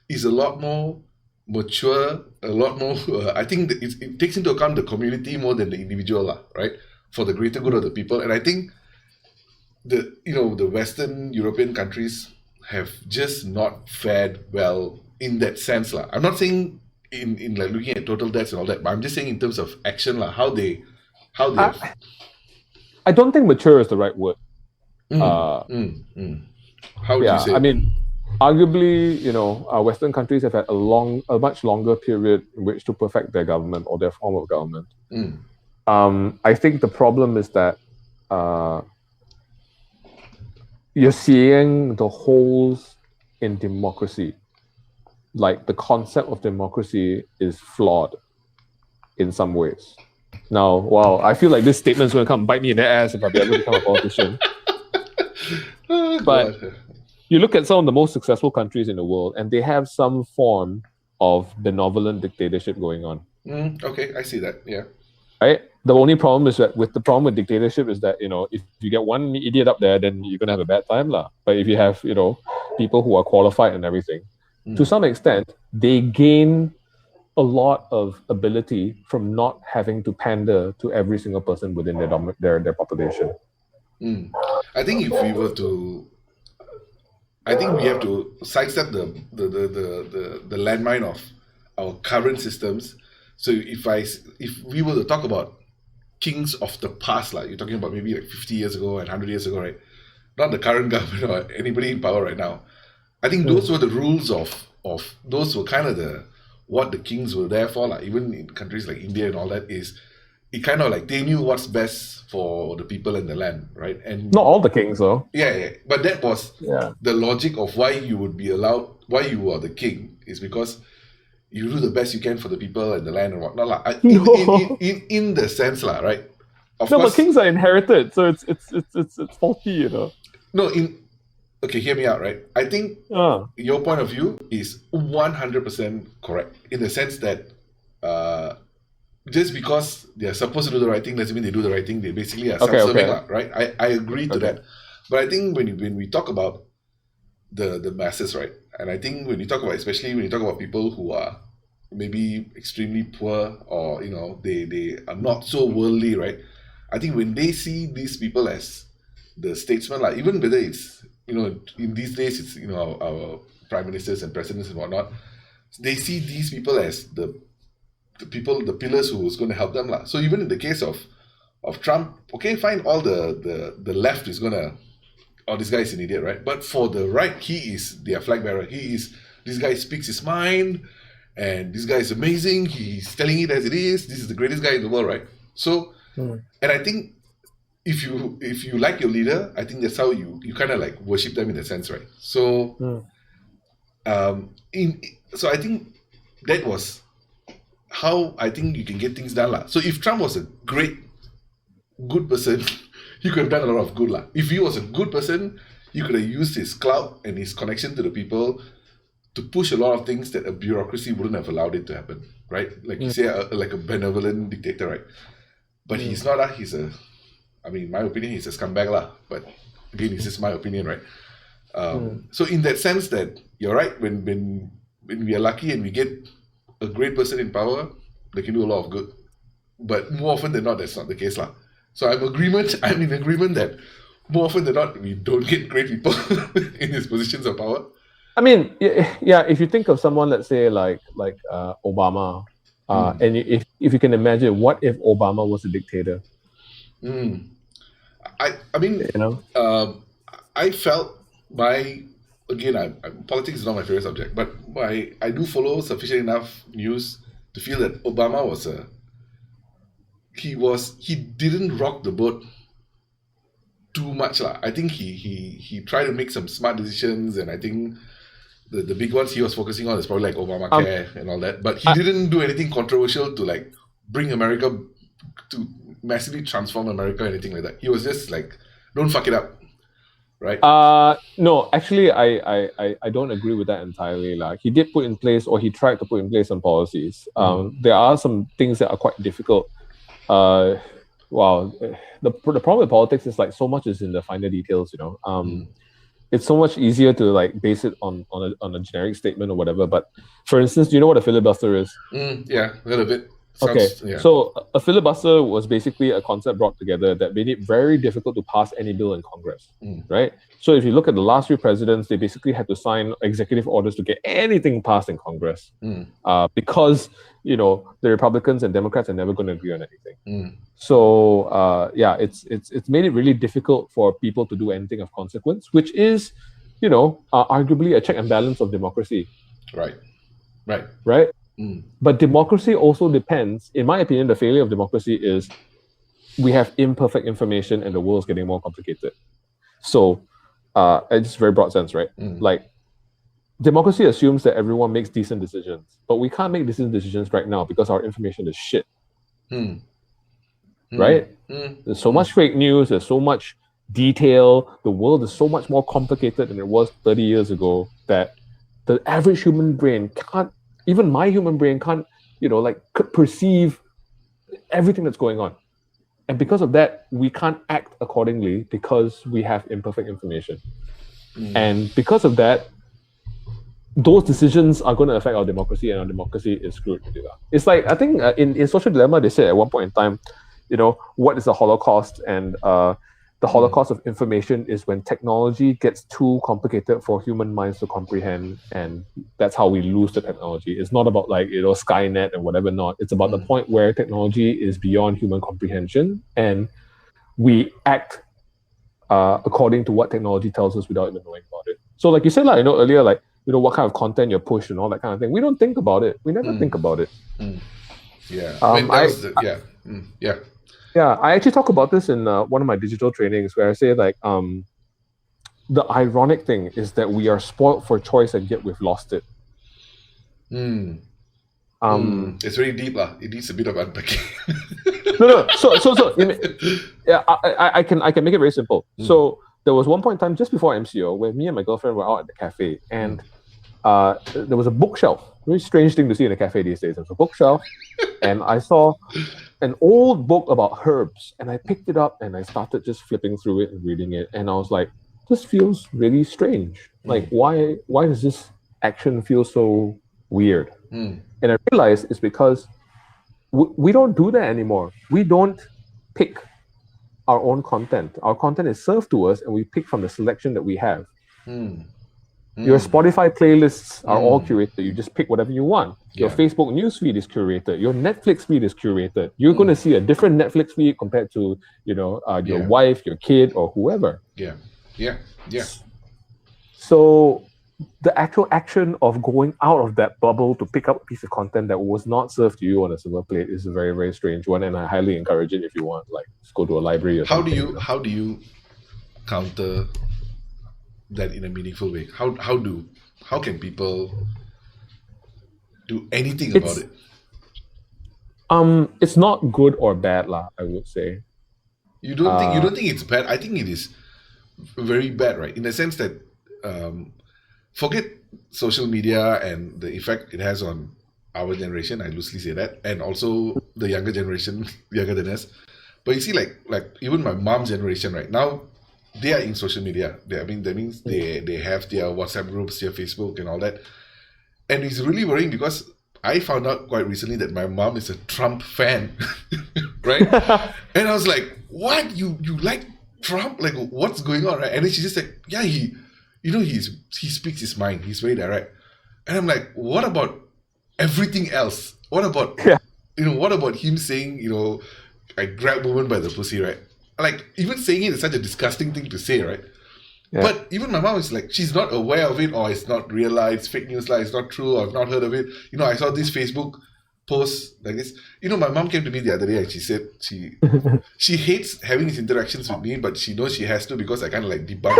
is a lot more mature, a lot more, I think that it takes into account the community more than the individual, right? For the greater good of the people. And I think the Western European countries have just not fared well in that sense. I'm not saying in like looking at total deaths and all that, but I'm just saying in terms of action, how they I don't think mature is the right word. How would you say? I mean, arguably, Western countries have had a much longer period in which to perfect their government or their form of government. I think the problem is that you're seeing the holes in democracy. Like the concept of democracy is flawed in some ways. Now, wow, I feel like this statement is going to come bite me in the ass if I ever become a politician. But you look at some of the most successful countries in the world, and they have some form of benevolent dictatorship going on. Okay, I see that. Yeah. Right. The only problem is that with dictatorship is that if you get one idiot up there, then you're gonna have a bad time, But if you have people who are qualified and everything, to some extent, they gain a lot of ability from not having to pander to every single person within their population. I think if we were to, I think we have to sidestep the landmine of our current systems. So if we were to talk about kings of the past, you're talking about maybe like 50 years ago and 100 years ago, right? Not the current government or anybody in power right now. I think those were the rules of those were kind of what the kings were there for, even in countries like India and all that, is it kind of like they knew what's best for the people and the land, right? And not all the kings though. Yeah. But that was the logic of why you would be allowed, why you are the king, is because you do the best you can for the people and the land and whatnot. In the sense, right? of no, course, but kings are inherited, so it's faulty, you know. No, okay, hear me out, right? I think your point of view is 100% correct in the sense that just because they're supposed to do the right thing doesn't mean they do the right thing. They basically are self-serving, right? I agree to that. But I think when we talk about the masses, right? And I think when you talk about, especially when you talk about people who are maybe extremely poor or, you know, they are not so worldly, right? I think when they see these people as the statesmen, like even whether it's, you know, in these days, it's, you know, our prime ministers and presidents and whatnot, they see these people as the people, the pillars who's going to help them. So even in the case of Trump, okay, fine, all the left is going to, oh, this guy is an idiot, right? But for the right, he is their flag bearer. This guy speaks his mind, and this guy is amazing. He's telling it as it is. This is the greatest guy in the world, right? So, and I think if you like your leader, I think that's how you kind of like worship them in a sense, right? So, so I think that was how I think you can get things done, So if Trump was a good person, he could have done a lot of good, If he was a good person, he could have used his clout and his connection to the people to push a lot of things that a bureaucracy wouldn't have allowed it to happen, right? Like you say, like a benevolent dictator, right? But he's not. He's I mean, in my opinion, he's a scumbag, But again, it's just my opinion, right? So in that sense, that you're right. When we are lucky and we get a great person in power, they can do a lot of good. But more often than not, that's not the case, So I'm in agreement that more often than not, we don't get great people in these positions of power. I mean, yeah, if you think of someone, let's say like Obama, and if you can imagine, what if Obama was a dictator? I mean, you know, I felt politics is not my favorite subject, but I do follow sufficient enough news to feel that Obama he didn't rock the boat too much, I think he tried to make some smart decisions, and I think the big ones he was focusing on is probably like Obamacare and all that. But he didn't do anything controversial to like bring America to massively transform America or anything like that. He was just like, don't fuck it up, right? No, actually, I don't agree with that entirely. He did put in place, or he tried to put in place some policies. There are some things that are quite difficult. The problem with politics is like so much is in the finer details, you know. It's so much easier to like base it on a generic statement or whatever. But for instance, do you know what a filibuster is? Yeah, a little bit. So a filibuster was basically a concept brought together that made it very difficult to pass any bill in Congress, right? So if you look at the last few presidents, they basically had to sign executive orders to get anything passed in Congress, because you know the Republicans and Democrats are never going to agree on anything. So it's made it really difficult for people to do anything of consequence, which is, you know, arguably a check and balance of democracy. Right. But democracy also depends, in my opinion, the failure of democracy is we have imperfect information and the world's getting more complicated. So, it's a very broad sense, right? Like, democracy assumes that everyone makes decent decisions, but we can't make decent decisions right now because our information is shit. Right? There's so much fake news, there's so much detail, the world is so much more complicated than it was 30 years ago that the average human brain can't, even my human brain can't, you know, like perceive everything that's going on. And because of that, we can't act accordingly because we have imperfect information. And because of that, those decisions are going to affect our democracy, and our democracy is screwed. It's like, I think in Social Dilemma, they said at one point in time, you know, what is the Holocaust? And the Holocaust of information is when technology gets too complicated for human minds to comprehend, and that's how we lose the technology. It's not about like, you know, Skynet and whatever not. It's about the point where technology is beyond human comprehension, and we act according to what technology tells us without even knowing about it. So like you said, like, you know, earlier, like, you know, what kind of content you're pushed and all that kind of thing. We don't think about it. We never think about it. Yeah. Yeah, I actually talk about this in one of my digital trainings where I say like, the ironic thing is that we are spoiled for choice and yet we've lost it. It's very deep, lah. It needs a bit of unpacking. No. So yeah, I can make it very simple. So there was one point in time just before MCO where me and my girlfriend were out at the cafe, and there was a bookshelf. Very strange thing to see in a cafe these days. There was a bookshelf, and I saw an old book about herbs, and I picked it up and I started just flipping through it and reading it, and I was like, this feels really strange. Like, why does this action feel so weird? And I realized it's because we don't do that anymore. We don't pick our own content. Our content is served to us, and we pick from the selection that we have. Your Spotify playlists are all curated. You just pick whatever you want. Your Facebook newsfeed is curated. Your Netflix feed is curated. You're going to see a different Netflix feed compared to your wife, your kid, or whoever. Yeah. So the actual action of going out of that bubble to pick up a piece of content that was not served to you on a silver plate is a very, very strange one, and I highly encourage it if you want. Like, just go to a library or something. How do you counter that in a meaningful way? How can people do anything about it? It's not good or bad, lah, I would say. You don't think it's bad? I think it is very bad, right? In the sense that forget social media and the effect it has on our generation, I loosely say that, and also the younger generation, younger than us. But you see, like even my mom's generation right now, they are in social media. That means they have their WhatsApp groups, their Facebook and all that. And it's really worrying because I found out quite recently that my mom is a Trump fan, right? And I was like, what? You like Trump? Like, what's going on, right? And then she just like, yeah, he speaks his mind. He's very direct. And I'm like, what about everything else? What about, what about him saying, I grab woman by the pussy, right? Like, even saying it is such a disgusting thing to say, right? Yeah. But even my mom is like, she's not aware of it, or it's not real life, it's fake news, it's not true, or I've not heard of it. I saw this Facebook post like this. My mom came to me the other day and she said she hates having these interactions with me, but she knows she has to because I kind of like debunk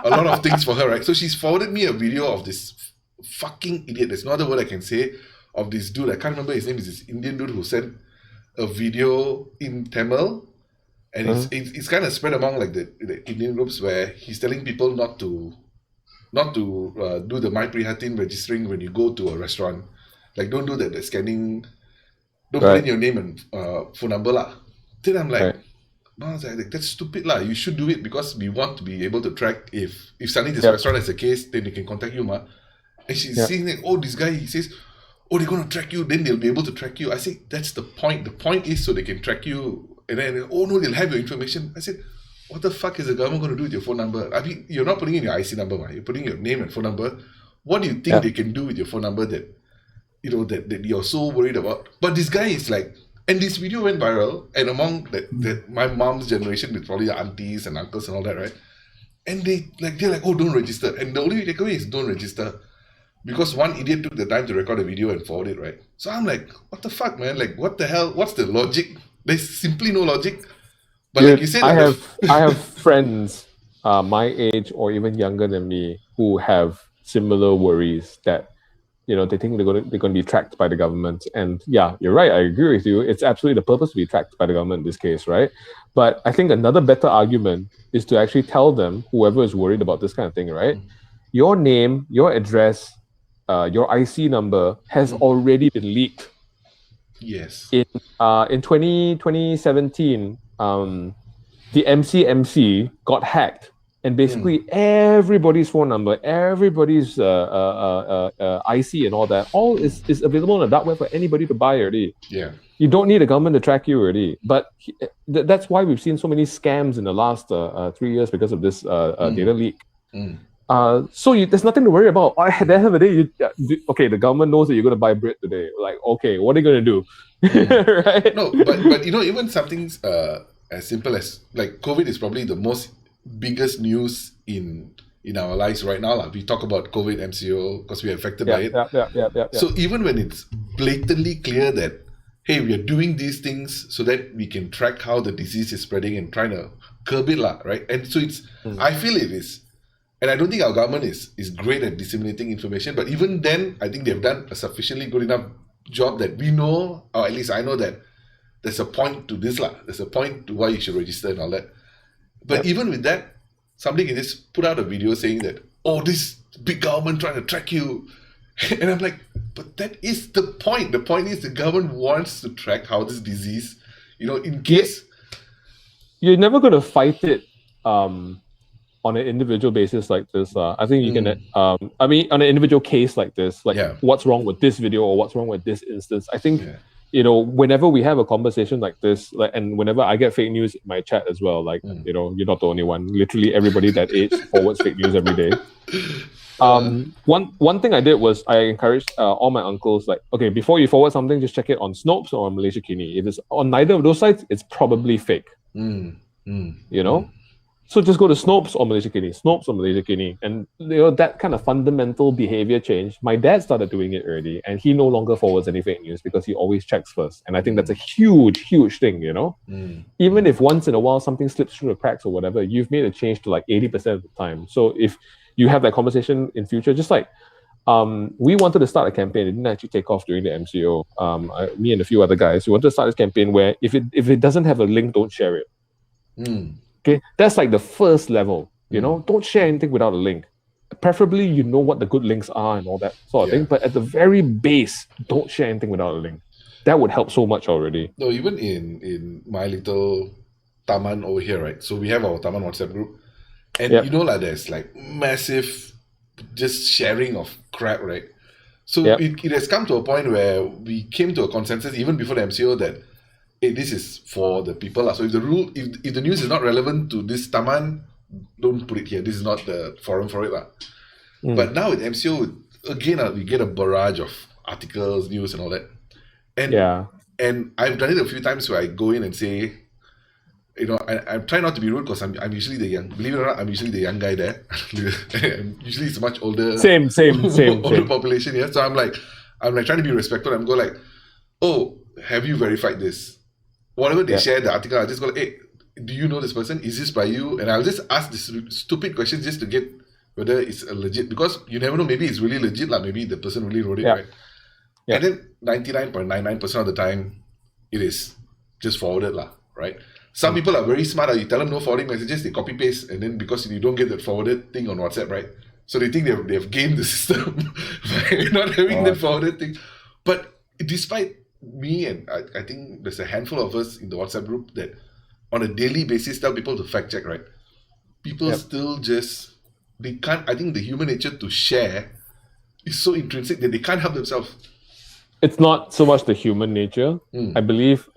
a lot of things for her, right? So she's forwarded me a video of this fucking idiot. There's no other word I can say, of this dude. I can't remember his name. Is this Indian dude who sent a video in Tamil. And it's kind of spread among like the Indian groups where he's telling people not to do the My Prihatin registering when you go to a restaurant. Like, don't do that. The scanning. Don't put in your name and phone number lah. Then I'm like, that's stupid lah. You should do it because we want to be able to track if suddenly this restaurant has a case, then they can contact you, ma. And she's saying like, this guy, he says, they're gonna track you, then they'll be able to track you. I say that's the point. The point is so they can track you. And then, no, they'll have your information. I said, what the fuck is the government going to do with your phone number? I mean, you're not putting in your IC number, man. You're putting your name and phone number. What do you think they can do with your phone number that you're so worried about? But this guy is like, and this video went viral, and among my mom's generation, with probably the aunties and uncles and all that, right? And they're like, don't register. And the only takeaway is don't register. Because one idiot took the time to record a video and forward it, right? So I'm like, what the fuck, man? Like, what the hell? What's the logic? There's simply no logic. But dude, like you said, I have friends my age or even younger than me who have similar worries that they think they're going to be tracked by the government. And yeah, you're right. I agree with you. It's absolutely the purpose to be tracked by the government in this case, right? But I think another better argument is to actually tell them, whoever is worried about this kind of thing, right? Your name, your address, your IC number has already been leaked. Yes. In 2017, the MCMC got hacked, and basically everybody's phone number, everybody's IC and all that, all is available on the dark web for anybody to buy already. Yeah. You don't need the government to track you already. But that's why we've seen so many scams in the last 3 years because of this data leak. So there's nothing to worry about. At the end of the day, the government knows that you're going to buy bread today. Like, okay, what are you going to do? Right? No, but even something as simple as like COVID is probably the most biggest news in our lives right now. We talk about COVID, MCO, because we're affected by it. Yeah. So even when it's blatantly clear that, hey, we are doing these things so that we can track how the disease is spreading and trying to curb it, right? And so it's, I feel it is. And I don't think our government is great at disseminating information, but even then, I think they've done a sufficiently good enough job that we know, or at least I know that there's a point to this lah. There's a point to why you should register and all that. But even with that, somebody can just put out a video saying that, oh, this big government trying to track you. And I'm like, but that is the point. The point is the government wants to track how this disease, in case... You're never going to fight it on an individual basis like this. I think you can, on an individual case like this, what's wrong with this video or what's wrong with this instance. I think, whenever we have a conversation like this, and whenever I get fake news in my chat as well, you're not the only one. Literally everybody that age forwards fake news every day. One thing I did was I encouraged all my uncles, okay, before you forward something, just check it on Snopes or on Malaysia Kini. If it's on neither of those sites, it's probably fake. So just go to Snopes or Malaysia Kini, Snopes or Malaysia Kini, and that kind of fundamental behavior change. My dad started doing it already, and he no longer forwards any fake news because he always checks first. And I think that's a huge thing. Even if once in a while something slips through the cracks or whatever, you've made a change to 80% of the time. So if you have that conversation in future, just we wanted to start a campaign. It didn't actually take off during the MCO. Me and a few other guys, we wanted to start this campaign where if it doesn't have a link, don't share it. Okay, that's the first level. Don't share anything without a link. Preferably, what the good links are and all that sort of thing. But at the very base, don't share anything without a link. That would help so much already. No, even in my little Taman over here, right? So we have our Taman WhatsApp group, and there's massive just sharing of crap, right? So it has come to a point where we came to a consensus even before the MCO that this is for the people. So if the news is not relevant to this Taman, don't put it here. This is not the forum for it. But now with MCO, again, we get a barrage of articles, news and all that. And I've done it a few times where I go in and say, I try not to be rude because I'm usually the young, believe it or not, I'm usually the young guy there. Usually it's a much older same population here. So I'm trying to be respectful. I'm go oh, have you verified this? Whatever they share the article, I just go hey, do you know this person? Is this by you? And I'll just ask this stupid question just to get whether it's a legit, because you never know, maybe it's really legit, maybe the person really wrote it, right? And then 99.99% of the time, it is just forwarded, right? Some people are very smart. You tell them no forwarding messages, they copy paste, and then because you don't get that forwarded thing on WhatsApp, right? So they think they've gamed the system by not having that forwarded thing. But despite me, and I think there's a handful of us in the WhatsApp group that on a daily basis tell people to fact check, right? People still they can't. I think the human nature to share is so intrinsic that they can't help themselves. It's not so much the human nature. I believe,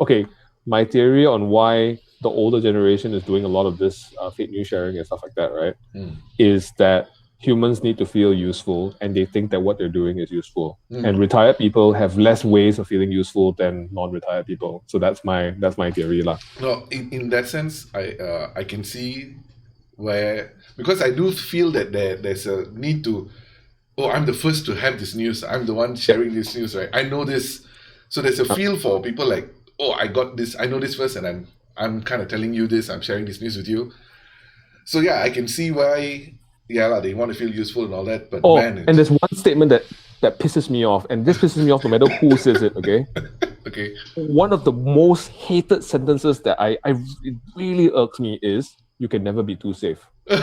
my theory on why the older generation is doing a lot of this fake news sharing and stuff like that, right? Is that humans need to feel useful, and they think that what they're doing is useful. And retired people have less ways of feeling useful than non-retired people. So that's my theory, lah. No, in that sense, I can see where, because I do feel that there's a need to, I'm the first to have this news. I'm the one sharing this news, right? I know this. So there's a feel for people I got this. I know this first, and I'm kind of telling you this. I'm sharing this news with you. So yeah, I can see why. Yeah, they want to feel useful and all that, but and there's one statement that pisses me off, and this pisses me off no matter who says it, okay? Okay. One of the most hated sentences that it really irks me is, you can never be too safe. I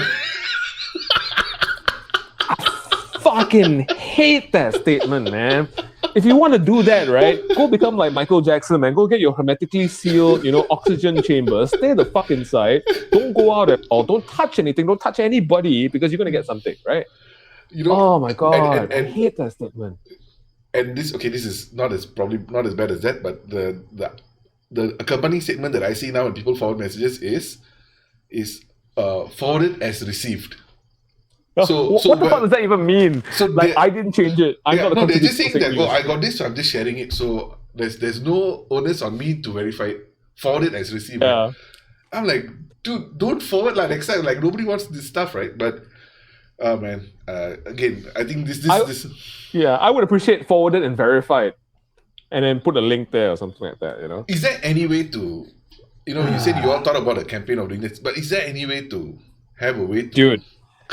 fucking hate that statement, man. If you want to do that, right, go become like Michael Jackson, man. Go get your hermetically sealed, oxygen chamber. Stay the fuck inside. Don't go out at all. Don't touch anything. Don't touch anybody, because you're going to get something, right? Oh my God. I hate that statement. And this is probably not as bad as that, but the accompanying statement that I see now when people forward messages is forwarded as received. So what the fuck does that even mean? So I didn't change it. They're just saying that, I got this, so I'm just sharing it. So there's no onus on me to verify it. Forward it as received. Yeah. Right? I'm like, dude, don't forward next time. Nobody wants this stuff, right? But again, I think this. Yeah, I would appreciate forwarded and verified, and then put a link there or something like that. Is there any way to, you said you all thought about a campaign of doing this, but is there any way to have a way to? Dude.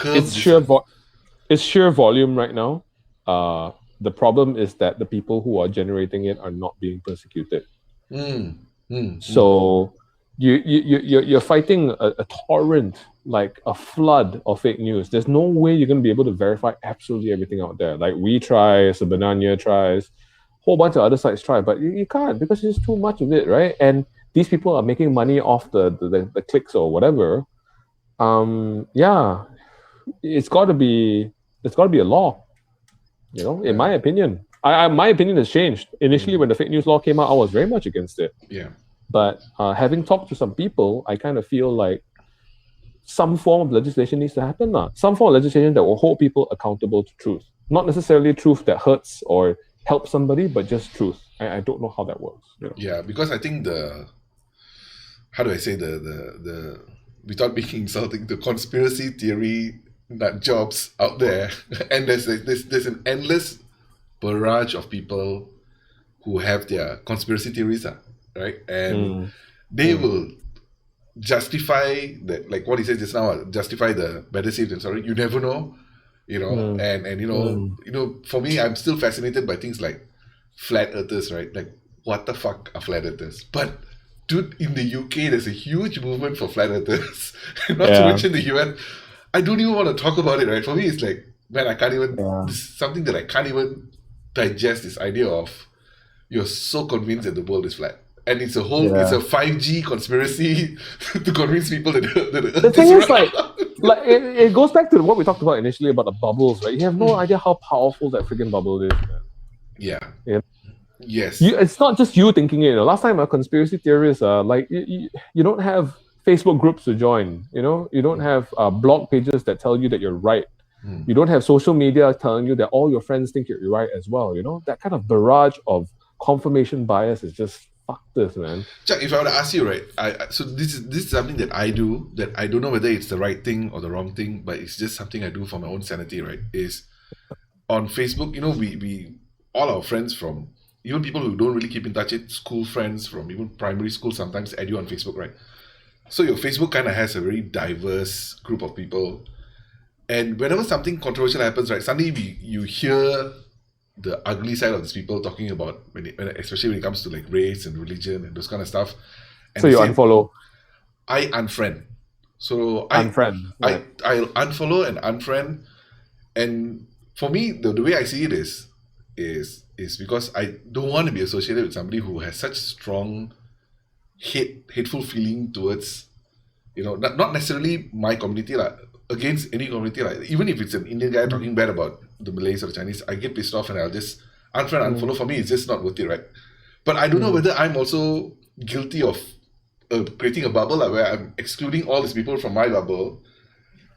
It's sheer volume right now. the problem is that the people who are generating it are not being persecuted. So you're fighting a torrent, like a flood of fake news. There's no way you're going to be able to verify absolutely everything out there. Like we try, Sabananya tries, whole bunch of other sites try, but you can't because there's too much of it, right? And these people are making money off the clicks or whatever. It's got to be a law, in my opinion. My opinion has changed. Initially, when the fake news law came out, I was very much against it. Yeah. But having talked to some people, I kind of feel like some form of legislation needs to happen. Some form of legislation that will hold people accountable to truth. Not necessarily truth that hurts or helps somebody, but just truth. I don't know how that works. Yeah, because I think without being insulting, the conspiracy theory nut jobs out there, and there's an endless barrage of people who have their conspiracy theories, right? And they will justify that, like what he said just now, justify the better safe than sorry. You never know, and for me, I'm still fascinated by things like flat earthers, right? Like, what the fuck are flat earthers? But dude, in the UK, there's a huge movement for flat earthers. Not to mention the US. I don't even want to talk about it, right? For me, it's like, man, I can't even. This is something that I can't even digest. This idea of you're so convinced that the world is flat, and it's a 5G conspiracy to convince people that the thing is like it goes back to what we talked about initially about the bubbles, right? You have no idea how powerful that freaking bubble is, man. Yeah. Yes. It's not just you thinking it. Last time a conspiracy theorist, you don't have Facebook groups to join. You don't have blog pages that tell you that you're right. You don't have social media telling you that all your friends think you're right as well. That kind of barrage of confirmation bias is just fuck this, man. Chak, if I were to ask you, right, so this is something that I do that I don't know whether it's the right thing or the wrong thing, but it's just something I do for my own sanity, right? Is on Facebook, we all our friends from even people who don't really keep in touch, school friends from even primary school sometimes add you on Facebook, right? So your Facebook kind of has a very diverse group of people, and whenever something controversial happens, right, suddenly you hear the ugly side of these people talking about especially when it comes to like race and religion and those kind of stuff. And so you unfollow? I unfriend. So unfriend. I'll unfollow and unfriend. And for me, the way I see it is because I don't want to be associated with somebody who has such strong hateful feeling towards, not necessarily my community, against any community, even if it's an Indian guy talking bad about the Malays or the Chinese, I get pissed off and I'll just unfriend, unfollow. For me, it's just not worth it, right? But I don't know whether I'm also guilty of creating a bubble where I'm excluding all these people from my bubble,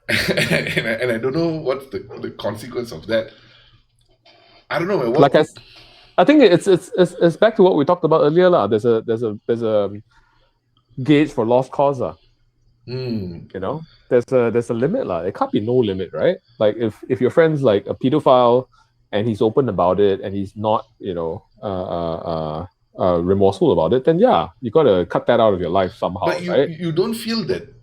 and I don't know what's the consequence of that. I don't know. I think it's back to what we talked about earlier, lah. There's a gauge for lost cause, There's a limit, lah. It can't be no limit, right? Like if your friend's like a pedophile and he's open about it and he's not, remorseful about it, then you gotta cut that out of your life somehow. But right? You don't feel that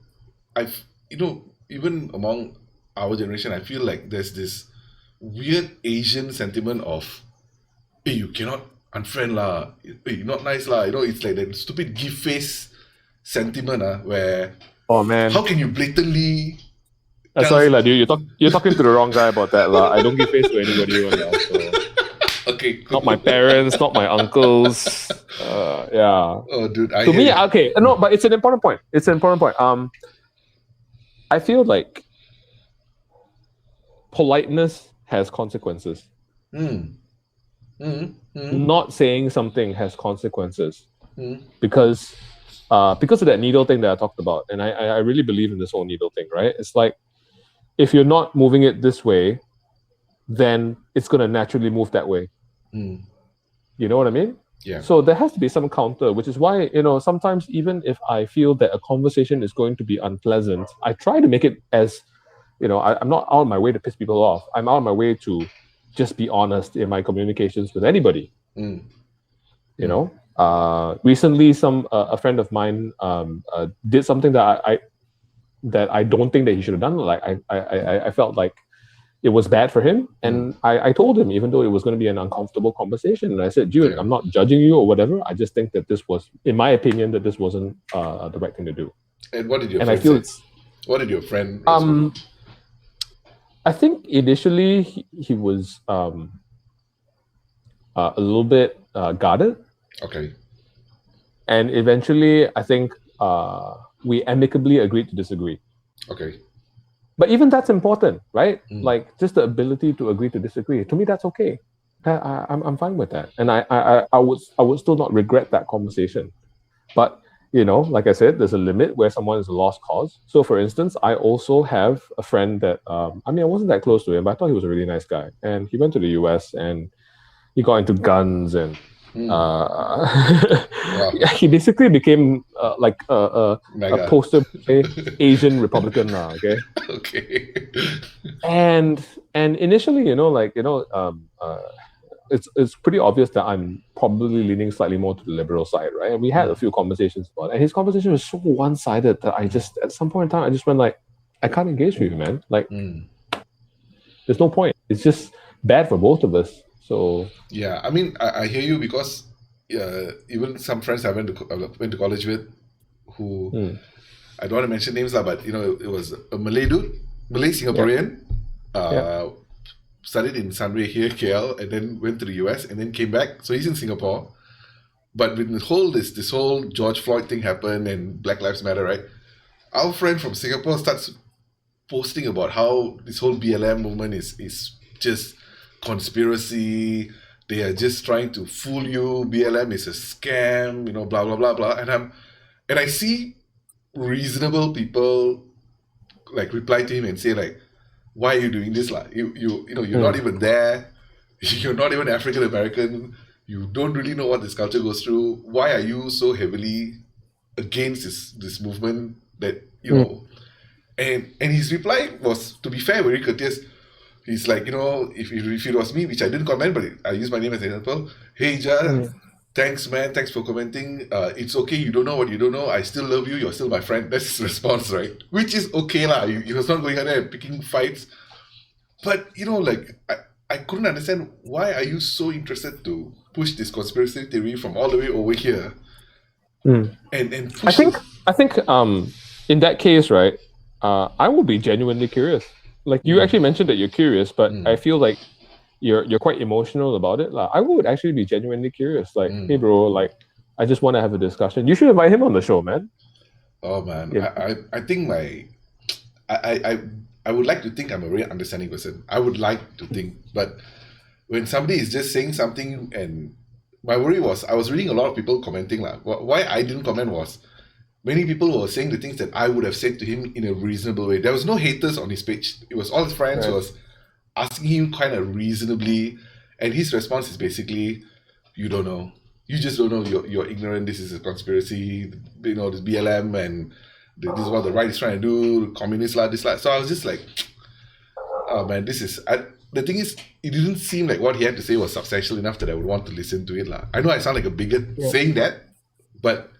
even among our generation, I feel like there's this weird Asian sentiment of, hey, you cannot unfriend lah, hey, you're not nice lah. It's like that stupid give face sentiment where, oh man, how can you blatantly sorry lah, dude, you're talking to the wrong guy about that lah. I don't give face to anybody else, so. Okay, not my parents, not my uncles. Oh, dude, to me, okay, no, but it's an important point. I feel like politeness has consequences. Not saying something has consequences because of that needle thing that I talked about, and I really believe in this whole needle thing, right? It's like if you're not moving it this way, then it's going to naturally move that way. You know what I mean? Yeah. So there has to be some counter, which is why, sometimes even if I feel that a conversation is going to be unpleasant, I try to make it as, I'm not out of my way to piss people off. I'm out of my way to just be honest in my communications with anybody. Recently, a friend of mine did something that I don't think that he should have done. Like I felt like it was bad for him. And I told him, even though it was going to be an uncomfortable conversation, and I said, dude, I'm not judging you or whatever. I just think that this was, in my opinion, that this wasn't the right thing to do. And what did your friend say? What did your friend respond? I think initially he was a little bit guarded. Okay. And eventually, I think we amicably agreed to disagree. Okay. But even that's important, right? Like just the ability to agree to disagree. To me, that's okay. I'm fine with that, and I would still not regret that conversation. But like I said, there's a limit where someone is a lost cause. So, for instance, I also have a friend that I wasn't that close to him, but I thought he was a really nice guy, and he went to the US and he got into guns and. He basically became like a poster Asian Republican now. Okay. Okay. And initially, it's pretty obvious that I'm probably leaning slightly more to the liberal side, right? And we had a few conversations about it, and his conversation was so one-sided that I just, at some point in time, I just went like, I can't engage with you, man. Like, there's no point. It's just bad for both of us. So yeah, I hear you, because even some friends I went to college with, who I don't want to mention names, but it was a Malay dude, Malay Singaporean, studied in Sunway here, KL, and then went to the US and then came back. So he's in Singapore, but with this whole George Floyd thing happened and Black Lives Matter, right? Our friend from Singapore starts posting about how this whole BLM movement is just conspiracy. They are just trying to fool you. BLM is a scam, blah blah blah blah. And I see reasonable people like reply to him and say like, why are you doing this? Like you're not even there. You're not even African American. You don't really know what this culture goes through. Why are you so heavily against this movement that And his reply was, to be fair, very courteous. He's like, if it was me, which I didn't comment, but I use my name as an example. Hey, Ija, thanks, man. Thanks for commenting. It's okay. You don't know what you don't know. I still love you. You're still my friend. That's his response, right? Which is okay, lah. He was not going out there and picking fights. But, I couldn't understand, why are you so interested to push this conspiracy theory from all the way over here? And push I think in that case, right, I would be genuinely curious. Like you actually mentioned that you're curious, but I feel like you're quite emotional about it. Like I would actually be genuinely curious. Like, hey, bro, like I just want to have a discussion. You should invite him on the show, man. Oh man, yeah. I think I would like to think I'm a very understanding person. I would like to think, but when somebody is just saying something, and my worry was, I was reading a lot of people commenting like, why I didn't comment was, many people were saying the things that I would have said to him in a reasonable way. There was no haters on his page. It was all his friends who was asking him kind of reasonably, and his response is basically, you don't know. You just don't know. You're ignorant. This is a conspiracy. This BLM, and this is what the right is trying to do. Communists like this. So I was just like, oh man, this is... the thing is, it didn't seem like what he had to say was substantial enough that I would want to listen to it. I know I sound like a bigot saying that, but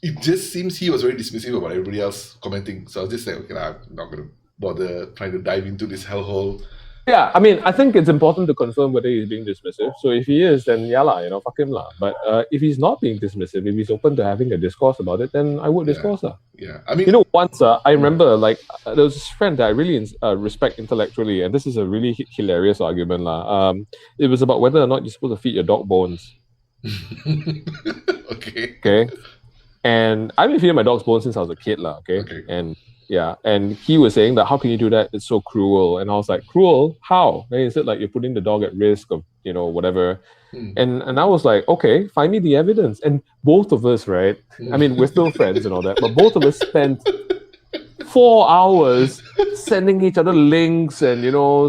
it just seems he was very dismissive about everybody else commenting. So I was just like, okay, I'm not going to bother trying to dive into this hellhole. Yeah, I think it's important to confirm whether he's being dismissive. So if he is, then fuck him lah. But if he's not being dismissive, if he's open to having a discourse about it, then I would discourse lah. Yeah, once I remember there was this friend that I really respect intellectually, and this is a really hilarious argument lah. It was about whether or not you're supposed to feed your dog bones. Okay. And I've been feeding my dog's bones since I was a kid lah. Okay. And he was saying that, how can you do that? It's so cruel. And I was like, cruel? How? And he said, like, you're putting the dog at risk of, whatever. And I was like, okay, find me the evidence. And both of us, right? We're still friends and all that, but both of us spent 4 hours sending each other links and,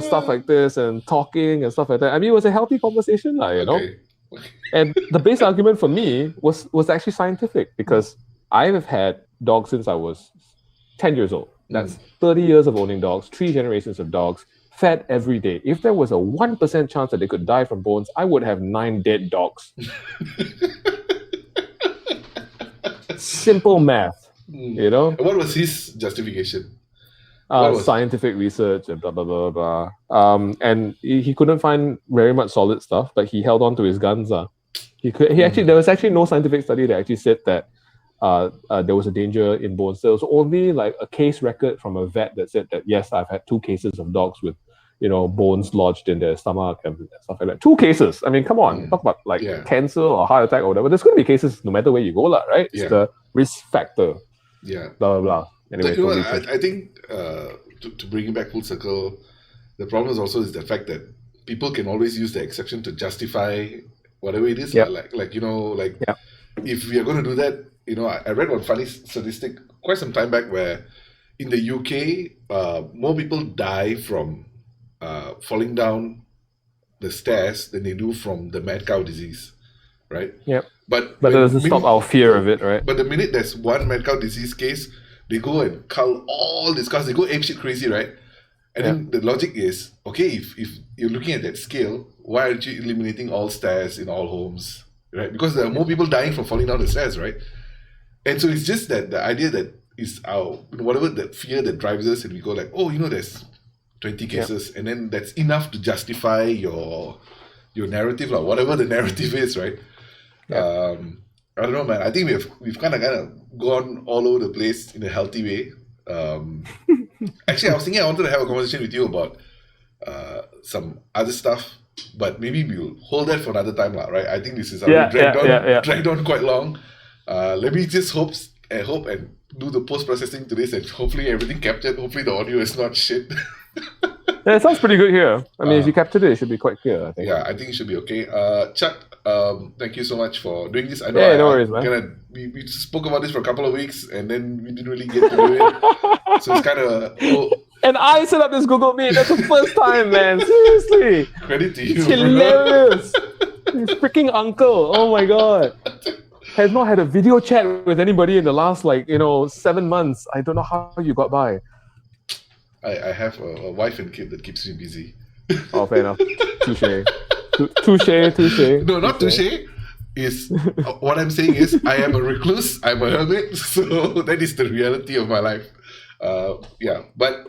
stuff like this and talking and stuff like that. It was a healthy conversation, Okay. And the base argument for me was actually scientific, because I have had dogs since I was 10 years old. That's 30 years of owning dogs, 3 generations of dogs, fed every day. If there was a 1% chance that they could die from bones, I would have 9 dead dogs. Simple math, What was his justification? scientific research and blah blah blah blah. And he couldn't find very much solid stuff, but he held on to his guns. There was actually no scientific study that actually said that there was a danger in bones. There was only like a case record from a vet that said that yes, I've had 2 cases of dogs with bones lodged in their stomach and stuff like that. 2 cases. I mean, come on, talk about like cancer or heart attack or whatever. There's going to be cases no matter where you go, right? It's the risk factor. Yeah. Blah blah blah. Anyway, so, I think to bring it back full circle, the problem is also the fact that people can always use the exception to justify whatever it is. Yep. If we are going to do that, I read one funny statistic quite some time back where in the UK, more people die from falling down the stairs than they do from the mad cow disease, right? Yep. But that doesn't stop our fear of it, right? But the minute there's one mad cow disease case, they go and cull all these cows. They go apeshit crazy, right? And then the logic is, okay, if you're looking at that scale, why aren't you eliminating all stairs in all homes, right? Because there are more people dying from falling down the stairs, right? And so it's just that the idea that is our whatever the fear that drives us, and we go like, oh, there's 20 cases, and then that's enough to justify your narrative, like whatever the narrative is, right? I don't know, man. I think we've kind of gone all over the place in a healthy way. Actually, I was thinking I wanted to have a conversation with you about some other stuff, but maybe we'll hold that for another time, right? I think this is already dragged on quite long. Let me just hope and do the post-processing to this, and hopefully everything captured. Hopefully the audio is not shit. Yeah, it sounds pretty good here. I mean, if you captured it should be quite clear, I think. Yeah, I think it should be okay. Chuck, thank you so much for doing this. I know no worries, man. We spoke about this for a couple of weeks, and then we didn't really get to do it. So it's kind of... And I set up this Google Meet. That's the first time, man. Seriously. Credit to you. It's hilarious. His freaking uncle. Oh my God. Has not had a video chat with anybody in the last 7 months. I don't know how you got by. I have a wife and kid that keeps me busy. Oh, fair enough. Touche. No, not touche. What I'm saying is I am a recluse. I'm a hermit. So that is the reality of my life. But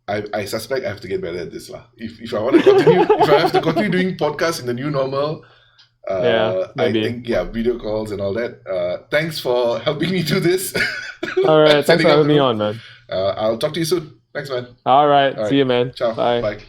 I suspect I have to get better at this. If I want to continue, if I have to continue doing podcasts in the new normal, I think video calls and all that. Thanks for helping me do this. All right, thanks for having me on, man. I'll talk to you soon. Thanks, man. All right. See you, man. Ciao. Bye. Bye.